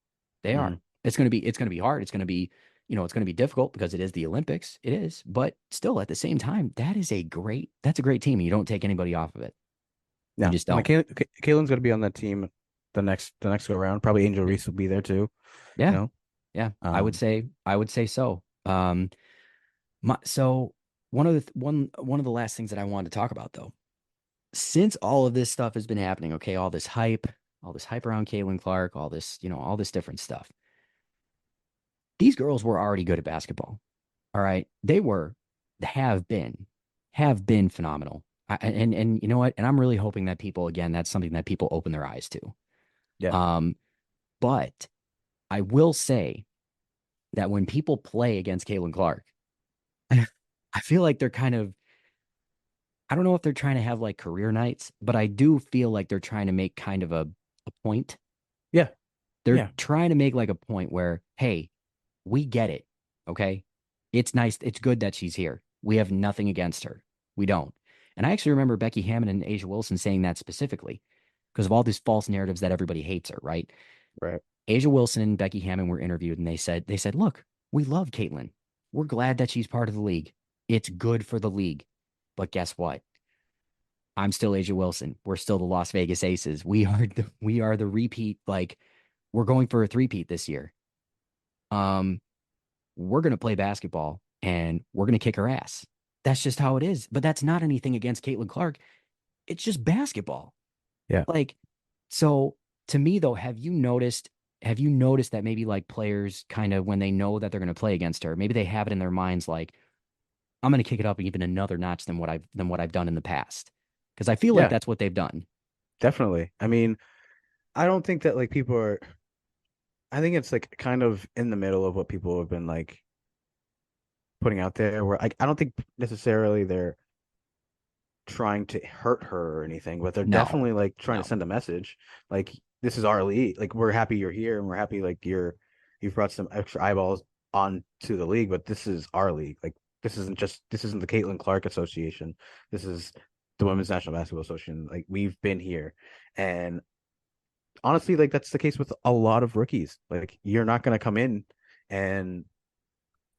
They are. Mhm. It's going to be hard. It's going to be, it's going to be difficult because it is the Olympics. It is, but still at the same time, that's a great team. And you don't take anybody off of it. You Yeah, just and like don't. Kaylin's gonna be on that team the next go around. Probably Angel Reese will be there too. You Yeah. know, Yeah. um, I would say so. So one of the last things that I wanted to talk about though, since all of this stuff has been happening, okay, all this hype around Caitlin Clark, all this different stuff. These girls were already good at basketball. All right. They were, have been, have been phenomenal. And you know what? And I'm really hoping that people, again, that's something that people open their eyes to. yeah, Um, but I will say that when people play against Caitlin Clark, I feel like they're kind of, I don't know if they're trying to have like career nights, but I do feel like they're trying to make kind of a point. yeah, They're yeah, trying to make like a point where, hey, we get it. Okay. It's nice. It's good that she's here. We have nothing against her. We don't. And I actually remember Becky Hammond and Asia Wilson saying that specifically because of all these false narratives that everybody hates her, right? right. Asia Wilson and Becky Hammon were interviewed, and they said, look, we love Caitlin. We're glad that she's part of the league. It's good for the league. But guess what? I'm still Asia Wilson. We're still the Las Vegas Aces. We are the repeat. Like, we're going for a three-peat this year. Um, we're gonna play basketball and we're gonna kick her ass. That's just how it is. But that's not anything against Caitlin Clark. It's just basketball. Yeah. Like, so to me though, have you noticed that maybe like players kind of when they know that they're gonna play against her, maybe they have it in their minds like, I'm gonna kick it up even another notch than what I've done in the past. Because I feel like Yeah, that's what they've done. definitely. I mean, I don't think that like people are I think it's like kind of in the middle of what people have been like putting out there where I don't think necessarily they're trying to hurt her or anything, but they're No, definitely like trying to no. send a message. Like this is our league. Like we're happy you're here and we're happy like you've brought some extra eyeballs on to the league, but this is our league. Like this isn't the Caitlin Clark Association. This is the Women's National Basketball Association. Like we've been here. And honestly, like that's the case with a lot of rookies. Like you're not gonna come in and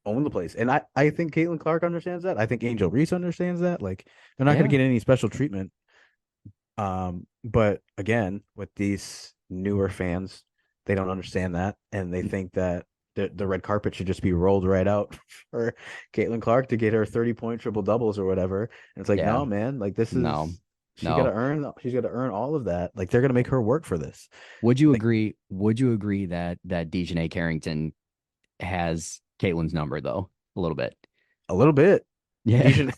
own the place. And I think Caitlin Clark understands that. I think Angel Reese understands that. Like they're not going to Yeah, get any special treatment. But again, with these newer fans, they don't understand that, and they think that the red carpet should just be rolled right out for Caitlin Clark to get her 30-point triple doubles or whatever. And it's like, yeah. no, man, like this No, is no. she's got to earn all of that. Like they're going to make her work for this. Would you Like agree? Would you agree that Dejanay Carrington has Caitlin's number though? A little bit. a little bit. Yeah. Dejan,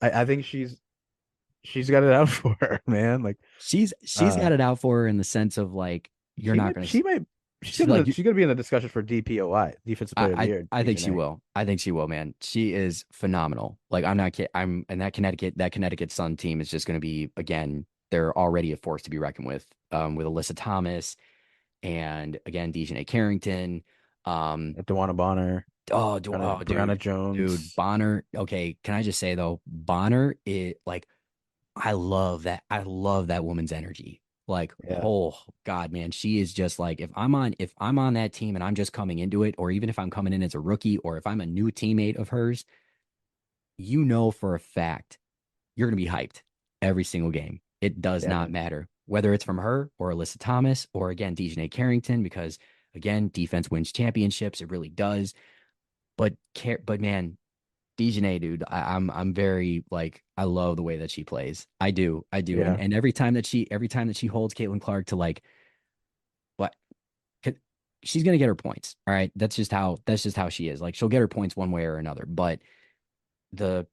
I think she's got it out for her, man. Like She's uh got it out for her in the sense of like you're not gonna she might she's like she's gonna be in the discussion for DPOI, Defensive I, Player of the I Year, I think she Dejanay. will. I think she will, man. She is phenomenal. Like I'm not kidding. I'm and that Connecticut Sun team is just gonna be again, they're already a force to be reckoned with Alyssa Thomas and again Dejanay Carrington. Um DeWanna Bonner, oh, Brianna dude, Jones. Bonner. Okay, can I just say though, Bonner, it like I love that. I love that woman's energy. Like, Yeah, oh God, man, she is just like if I'm on that team and I'm just coming into it, or even if I'm coming in as a rookie, or if I'm a new teammate of hers, you know for a fact you're gonna be hyped every single game. It does yeah, not man. matter whether it's from her or Alyssa Thomas or again Dejanay Carrington, because again, defense wins championships. It really does. But man, Dejanay, dude, I'm very like I love the way that she plays. I do, and Yeah, and every time that she holds Caitlin Clark to like what she's gonna get her points. All right, that's just how she is. Like she'll get her points one way or another. But the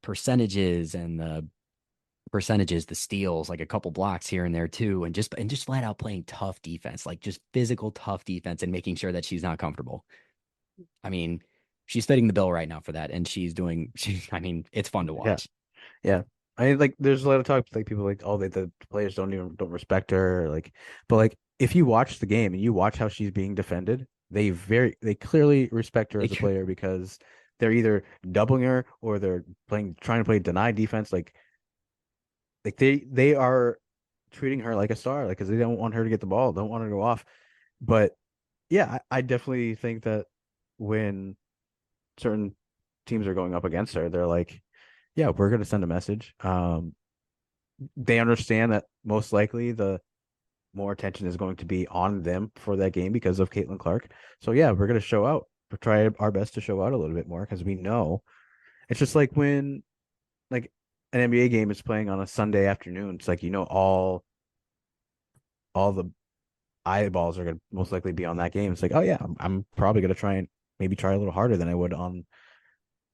steals, like a couple blocks here and there too, and just flat out playing tough defense, like just physical tough defense, and making sure that she's not comfortable. I mean, she's fitting the bill right now for that, and she's doing. I mean, it's fun to yeah, watch. yeah. I mean, like, there's a lot of talk like people like, oh, the players don't respect her, like, but like if you watch the game and you watch how she's being defended, they clearly respect her They as a player because they're either doubling her or they're trying to play deny defense, like they are treating her like a star, like because they don't want her to get the ball, don't want her to go off. But yeah, I definitely think that when certain teams are going up against her, they're like, yeah, we're going to send a message. They understand that most likely the more attention is going to be on them for that game because of Caitlin Clark. So yeah, we're going to show out. We'll try our best to show out a little bit more because we know it's just like when like an NBA game is playing on a Sunday afternoon. It's like all the eyeballs are going to most likely be on that game. It's like, oh yeah, I'm probably going to try and maybe try a little harder than I would on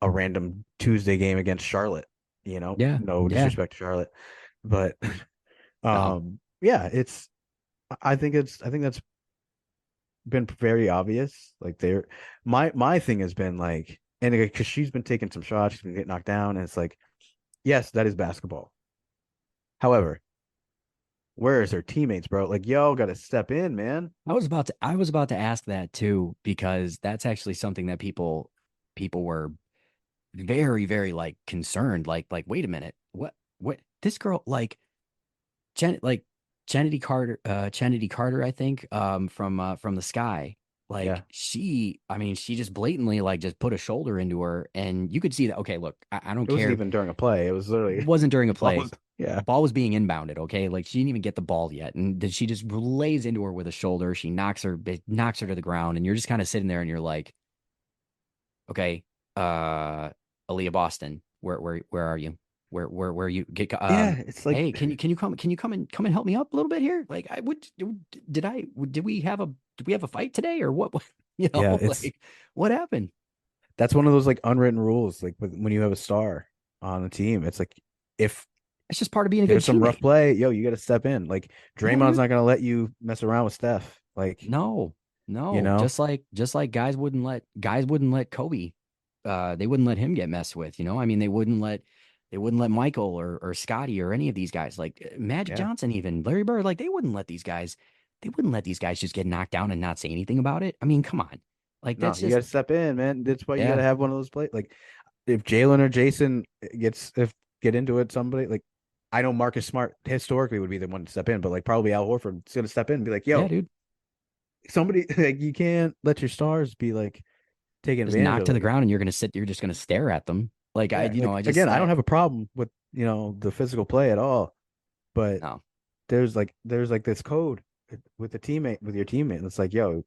a random Tuesday game against Charlotte. Yeah, No yeah. disrespect to Charlotte, but No, yeah, I think that's been very obvious. Like my thing has been like, and because she's been taking some shots, she's been getting knocked down, and it's like, yes, that is basketball. However, where is her teammates, bro? Like, yo, got to step in, man. I was about to ask that too, because that's actually something that people were very, very like concerned. Like, wait a minute, what this girl like Jen like? Kennedy Carter, I think, from the Sky. Like Yeah, I mean, she just blatantly like just put a shoulder into her, and you could see that. Okay, look, I don't it wasn't care. even during a play. It was literally Wasn't during a the ball play. was yeah, Ball was being inbounded. Okay, like she didn't even get the ball yet, and then she just lays into her with a shoulder. She knocks her to the ground, and you're just kind of sitting there, and you're like, okay, uh, Aaliyah Boston, where are you? Where you get yeah. It's like hey, can you come and help me up a little bit here? Like I would did we have a fight today or what you know, yeah, it's like what happened? that's one of those like unwritten rules. Like when you have a star on a team, it's like if It's just part of being a good there's some rough teammate. play, yo, you got to step in. Like Yeah, Draymond's dude. not gonna let you mess around with Steph. Like No, you no. know, Just like guys wouldn't let Kobe they wouldn't let him get messed with, you know? I mean, they wouldn't let Michael or Scotty or any of these guys, like Magic yeah. Johnson, even Larry Bird, like they wouldn't let these guys just get knocked down and not say anything about it. I mean, come on. Like No, that's you got just to step in, man. That's why you got yeah, to have one of those plays. Like if Jalen or Jason gets if get into it, somebody like I know Marcus Smart historically would be the one to step in, but like probably Al Horford's gonna step in and be like, yeah, "Yo, dude. somebody like you can't let your stars be like taking Just advantage knocked of to the it." ground and you're just gonna stare at them. Like Yeah, like again, I don't I have a problem with the physical play at all, but no. there's like this code with the teammate with your teammate. And it's like, yo,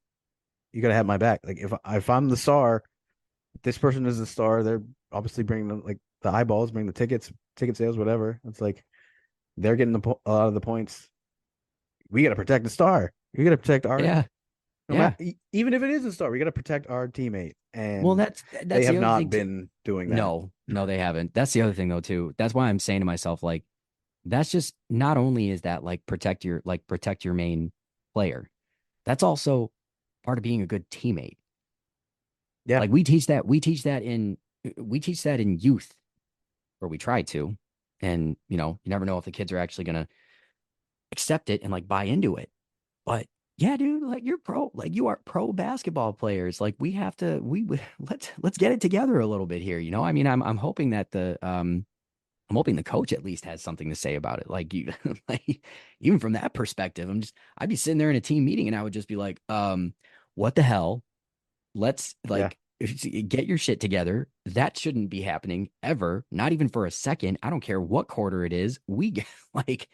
you gotta have my back. Like if I'm the star, this person is the star. They're obviously bringing like the eyeballs, bring the tickets, ticket sales, whatever. It's like they're getting a lot of the points. We got to protect the star. We got to protect our Yeah, no matter yeah. even if it is a star, we got to protect our teammate, Well, and they that's the have other not thing too. been doing that. No, no, they haven't. That's the other thing though too. That's why I'm saying to myself, like, that's just not only is that like protect your main player, that's also part of being a good teammate. Yeah, Like we teach that in youth, or we try to. And you never know if the kids are actually gonna accept it and like buy into it. But yeah, dude, like you're pro, like you are pro basketball players. Like we have to, let's get it together a little bit here. You know, I mean, I'm hoping that I'm hoping the coach at least has something to say about it. Like you, like even from that perspective, I'd be sitting there in a team meeting and I would just be like, what the hell? Let's yeah, like get your shit together. That shouldn't be happening ever, not even for a second. I don't care what quarter it is. Like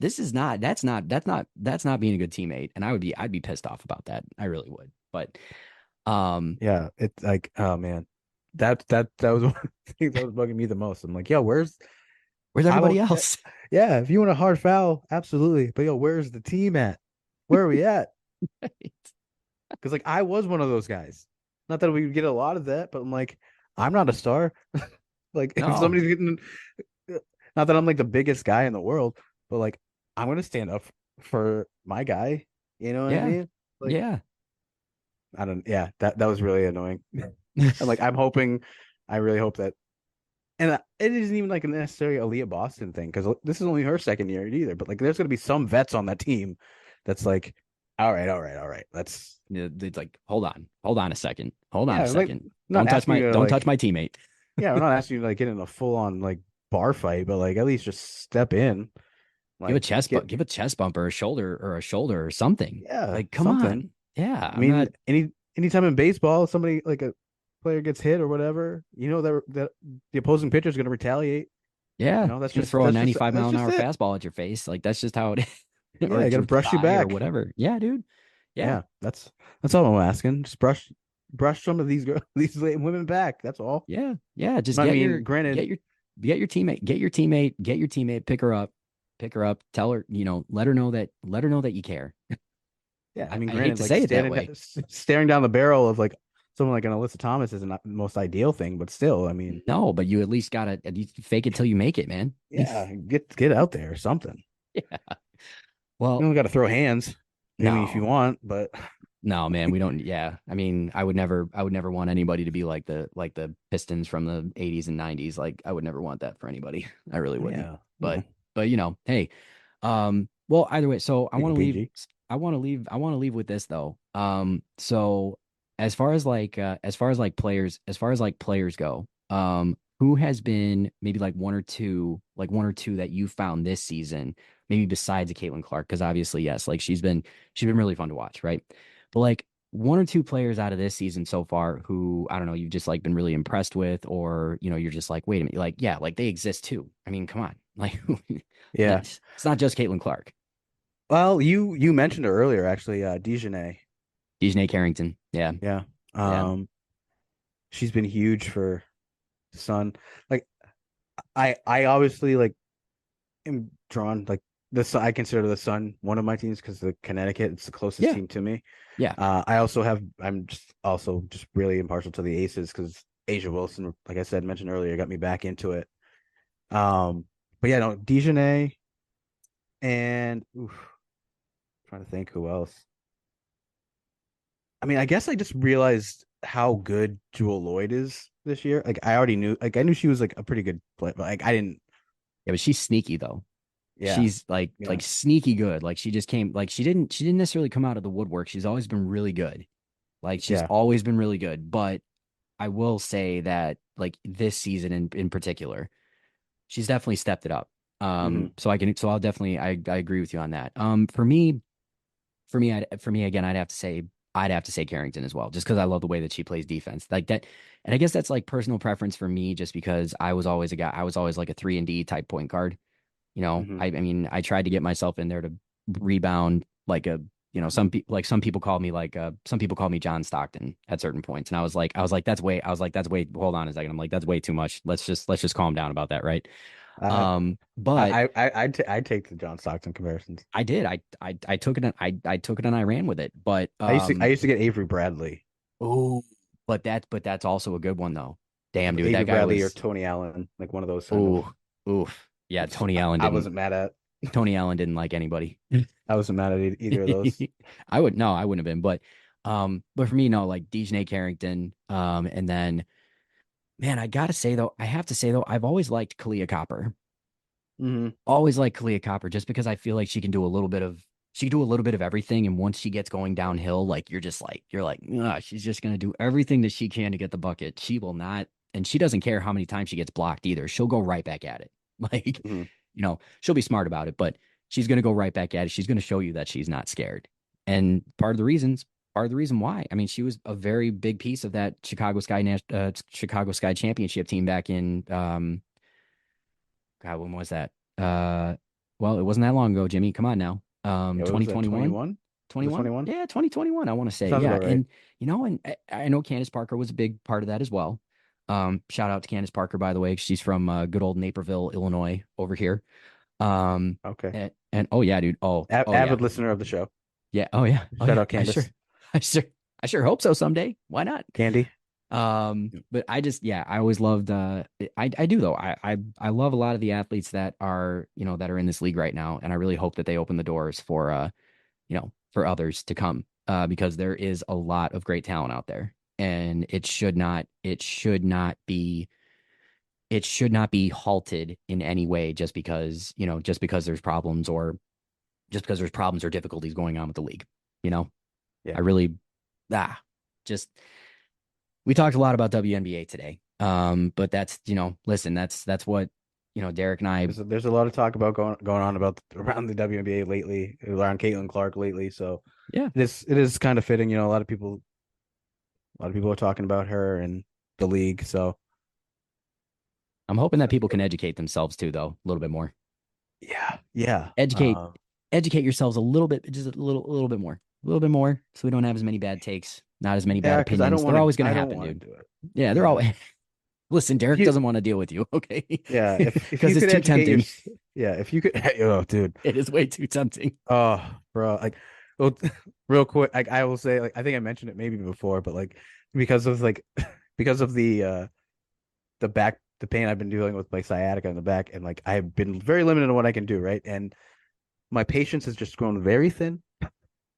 this is not that's not being a good teammate. And I'd be pissed off about that. I really would. But um yeah. It's like, oh man, that was one of the things that was bugging me the most. I'm like, yo, where's where's I everybody don't. else? Yeah, if you want a hard foul, absolutely. But yo, where's the team at? Where are we at? Because like I was one of those guys. Not that we would get a lot of that, but I'm like, I'm not a star. Like if No. somebody's getting, not that I'm like the biggest guy in the world, but like I'm gonna stand up for my guy. You know what I Yeah. mean? Like Yeah. I don't. Yeah, that was really annoying. And like I'm hoping, I really hope that, and it isn't even like a necessarily Aaliyah Boston thing because this is only her second year either. But like there's gonna be some vets on that team that's like, all right, let's It's like, hold on a second. Hold on a yeah, like second. not asking you to Don't touch like my teammate. yeah, we're not asking you to like get in a full on like bar fight, but like at least just step in, like get Give a chest bump or a shoulder or something. yeah, Like, come something. on. Yeah, I I'm not. mean, anytime in baseball, somebody like a player gets hit or whatever, you know that the opposing pitcher is going to retaliate. Yeah, That's gonna throw a that's just 95 that's mile an just hour it. fastball at your face. Like that's just how it is. Or Yeah, you at got to your brush you thigh or back. whatever. Yeah, dude. Yeah. Yeah, that's all I'm asking. Just brush some of these girls, these women back. That's all. Yeah. Yeah. Just I mean, granted, get your teammate, pick her up, tell her, let her know that you care. yeah, I I, mean, I hate granted, to like say it that way. staring down the barrel of like someone like an Alyssa Thomas isn't the most ideal thing, but still, I mean, No, but you at least fake it till you make it, man. yeah, get out there or something. Yeah. You Well, don't got to throw hands. I mean, if you no. want, but No, man, we don't. Yeah, I mean, I would never want anybody to be like the Pistons from the 80s and 90s. Like, I would never want that for anybody. I really wouldn't. yeah, But, hey, well, either way. So keep it PG. I want to leave with this though. So as far as as far as like players go, who has been maybe like one or two that you found this season maybe besides a Caitlin Clark, because obviously, yes, like she's been really fun to watch, right? But like one or two players out of this season so far who I don't know, you've just like been really impressed with, or you're just like, wait a minute, like yeah, like they exist too. I mean, come on, like Yeah. it's not just Caitlin Clark, Well, you mentioned her earlier, actually, Dejanay. Dejanay Carrington, yeah, Yeah. yeah, She's been huge for the Sun. Like I obviously like am drawn like the Sun. I consider the Sun one of my teams because the Connecticut, it's the closest yeah, team to me. yeah. I'm just also just really impartial to the Aces because Asia Wilson, like I said, mentioned earlier, got me back into it. Um, but yeah, no, Dejanay and trying to think who else. I mean, I guess I just realized how good Jewel Lloyd is this year. Like I already knew, like I knew she was like a pretty good player, but like I didn't. Yeah, but she's sneaky though. Yeah, She's like yeah, sneaky good. Like she just came like she didn't necessarily come out of the woodwork. She's always been really good. Like she's yeah. always been really good. But I will say that like this season in particular, she's definitely stepped it up. Hmm. So I'll definitely I agree with you on that. For me again, I'd have to say Carrington as well, just because I love the way that she plays defense like that. And I guess that's like personal preference for me, just because I was always like a 3-and-D type point guard. Hmm. I mean, I tried to get myself in there to rebound like a, some people call me some people call me John Stockton at certain points. And that's way, hold on a second. I'm like, that's way too much. Let's just calm down about that. Right. Uh, But I'd take the John Stockton comparisons. I did, I took it, and I took it and I ran with it. But, I used to get Avery Bradley, oh, but that's also a good one though. Damn, dude, Avery that guy Bradley or was, Tony Allen, like one of those kind of, ooh, oof. Yeah. which I wasn't mad at. Tony Allen didn't like anybody. I wasn't mad at either of those. I wouldn't have been, but for me, no, like Dejanay Carrington, and then man, I have to say though, I've always liked Kalia Copper, Hmm. always liked Kalia Copper, just because I feel like she can do a little bit of everything, and once she gets going downhill, like you're like, she's just gonna do everything that she can to get the bucket. She will not, and she doesn't care how many times she gets blocked either. She'll go right back at it, like Hmm. she'll be smart about it, but she's going to go right back at it. She's going to show you that she's not scared. And part of the reason why, I mean, she was a very big piece of that Chicago Sky championship team back in, God, when was that? Well, it wasn't that long ago, Jimmy. Come on now. Yeah, what was that? 2021, 21? Was it 21. 21? Yeah, 2021. I want to say, Sounds yeah. about right. And, and I know Candace Parker was a big part of that as well. Shout out to Candace Parker, by the way. She's from good old Naperville, Illinois over here. Um, Okay. and oh yeah, dude. Oh yeah, Avid listener of the show. yeah. Oh yeah, oh Shout yeah. out Candace. I sure, I sure hope so someday. Why not? Candy. But yeah, I always loved. I do though. I love a lot of the athletes that are that are in this league right now, and I really hope that they open the doors for for others to come. Because there is a lot of great talent out there, and it should not be halted in any way just because there's problems or difficulties going on with the league. You know, I Yeah. really just we talked a lot about WNBA today. But listen, that's what Derek and I. There's a lot of talk about going on about around the WNBA lately, around Caitlin Clark lately. So Yeah, it is kind of fitting. A lot of people are talking about her and the league. So I'm hoping that people can educate themselves too, though, a little bit more. yeah, yeah. Educate yourselves a little bit, just a little bit more, so we don't have as many bad takes, not as many bad Yeah, because opinions. They're always going to I don't happen, want dude. to do it. Yeah, they're Yeah. always. Listen, If Derek you doesn't want to deal with you, okay? Yeah, if Because you it's could too educate your tempting. yeah, if you could oh dude. It is way too tempting. Oh, bro, like well, real quick, like I will say, like I think I mentioned it maybe before, but like because of like because of the pain I've been dealing with, like sciatica in the back, and like I've been very limited on what I can do, right? And my patience has just grown very thin,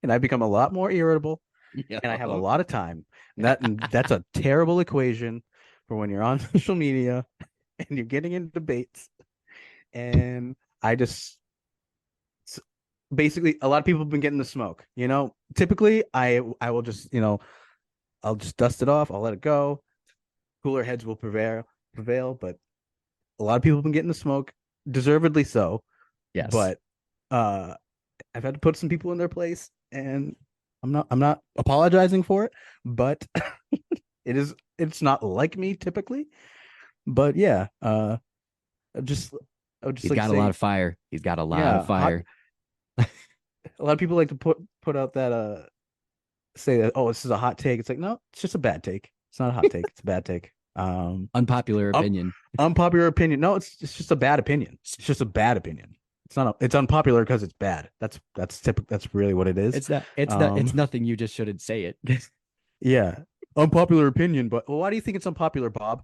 and I've become a lot more irritable, Yeah. and I have a lot of time. And that's a terrible equation for when you're on social media and you're getting into debates. And I just basically a lot of people have been getting the smoke. Typically I will just I'll just dust it off. I'll let it go. Cooler heads will prevail. But a lot of people have been getting the smoke, deservedly so. Yes. But Uh, I've had to put some people in their place, and I'm not apologizing for it, but it's not like me typically. But yeah, just I would just He's like to got a lot say, of fire. He's got a lot of yeah, hot. fire. A lot of people like to put out that say that, oh, this is a hot take. It's like, no, it's just a bad take. It's not a hot take. It's a bad take. Unpopular Um, opinion. unpopular opinion. No, it's just a bad opinion. It's just a bad opinion. It's unpopular because it's bad. That's typical. That's really what it is. It's Um, nothing. You just shouldn't say it. yeah, unpopular opinion. But well, why do you think it's unpopular, Bob?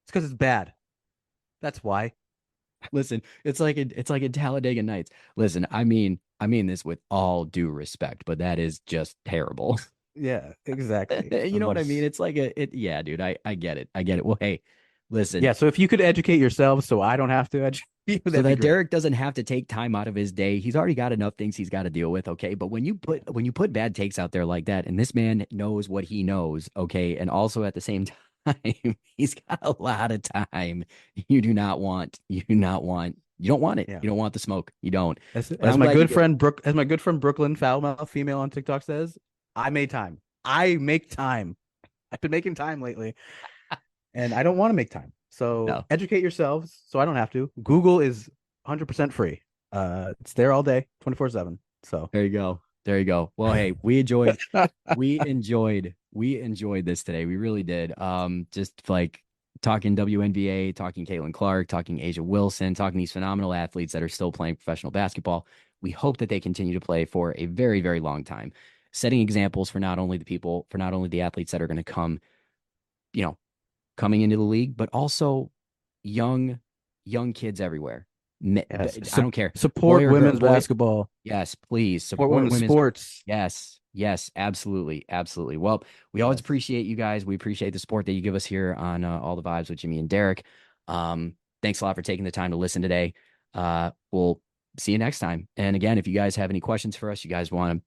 It's because it's bad. That's why. Listen, it's like in Talladega Nights. Listen, I mean this with all due respect, but that is just terrible. Yeah, exactly. You know I'm what I mean? just It's like yeah, dude, I get it. I get it. Well, hey, listen, yeah. So if you could educate yourselves, so I don't have to educate you, so that'd be that great. Derek doesn't have to take time out of his day. He's already got enough things he's got to deal with, okay? But when you put bad takes out there like that, and this man knows what he knows, okay, and also at the same time, he's got a lot of time. You don't want it. Yeah. You don't want the smoke. You don't. As But as I'm my glad you good get friend Brooklyn Foulmouth female on TikTok says, I made time. I make time. I've been making time lately, and I don't want to make time. So no. educate yourselves, so I don't have to. Google is 100% free. It's there all day, 24/7. So There you go. There you go. Well, hey, we enjoyed this today. We really did. Just like talking WNBA, talking Caitlin Clark, talking Asia Wilson, talking these phenomenal athletes that are still playing professional basketball. We hope that they continue to play for a very, very long time, setting examples for not only the athletes that are going to come, you know, coming into the league, but also young, young kids everywhere. yes, I don't care, boy support or girl, women's boy. basketball, Yes, please support support women's women's. sports. Yes, yes, absolutely, absolutely. Well, we always Yes, appreciate you guys. We appreciate the support that you give us here on All the Vibes with Jimmy and Derek. Thanks a lot for taking the time to listen today. We'll see you next time. And again, if you guys have any questions for us, you guys want to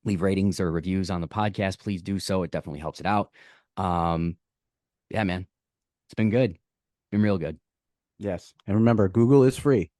leave ratings or reviews on the podcast, please do so. It definitely helps it out. Um, yeah, man, it's been good, been real good. yes, and remember, Google is free.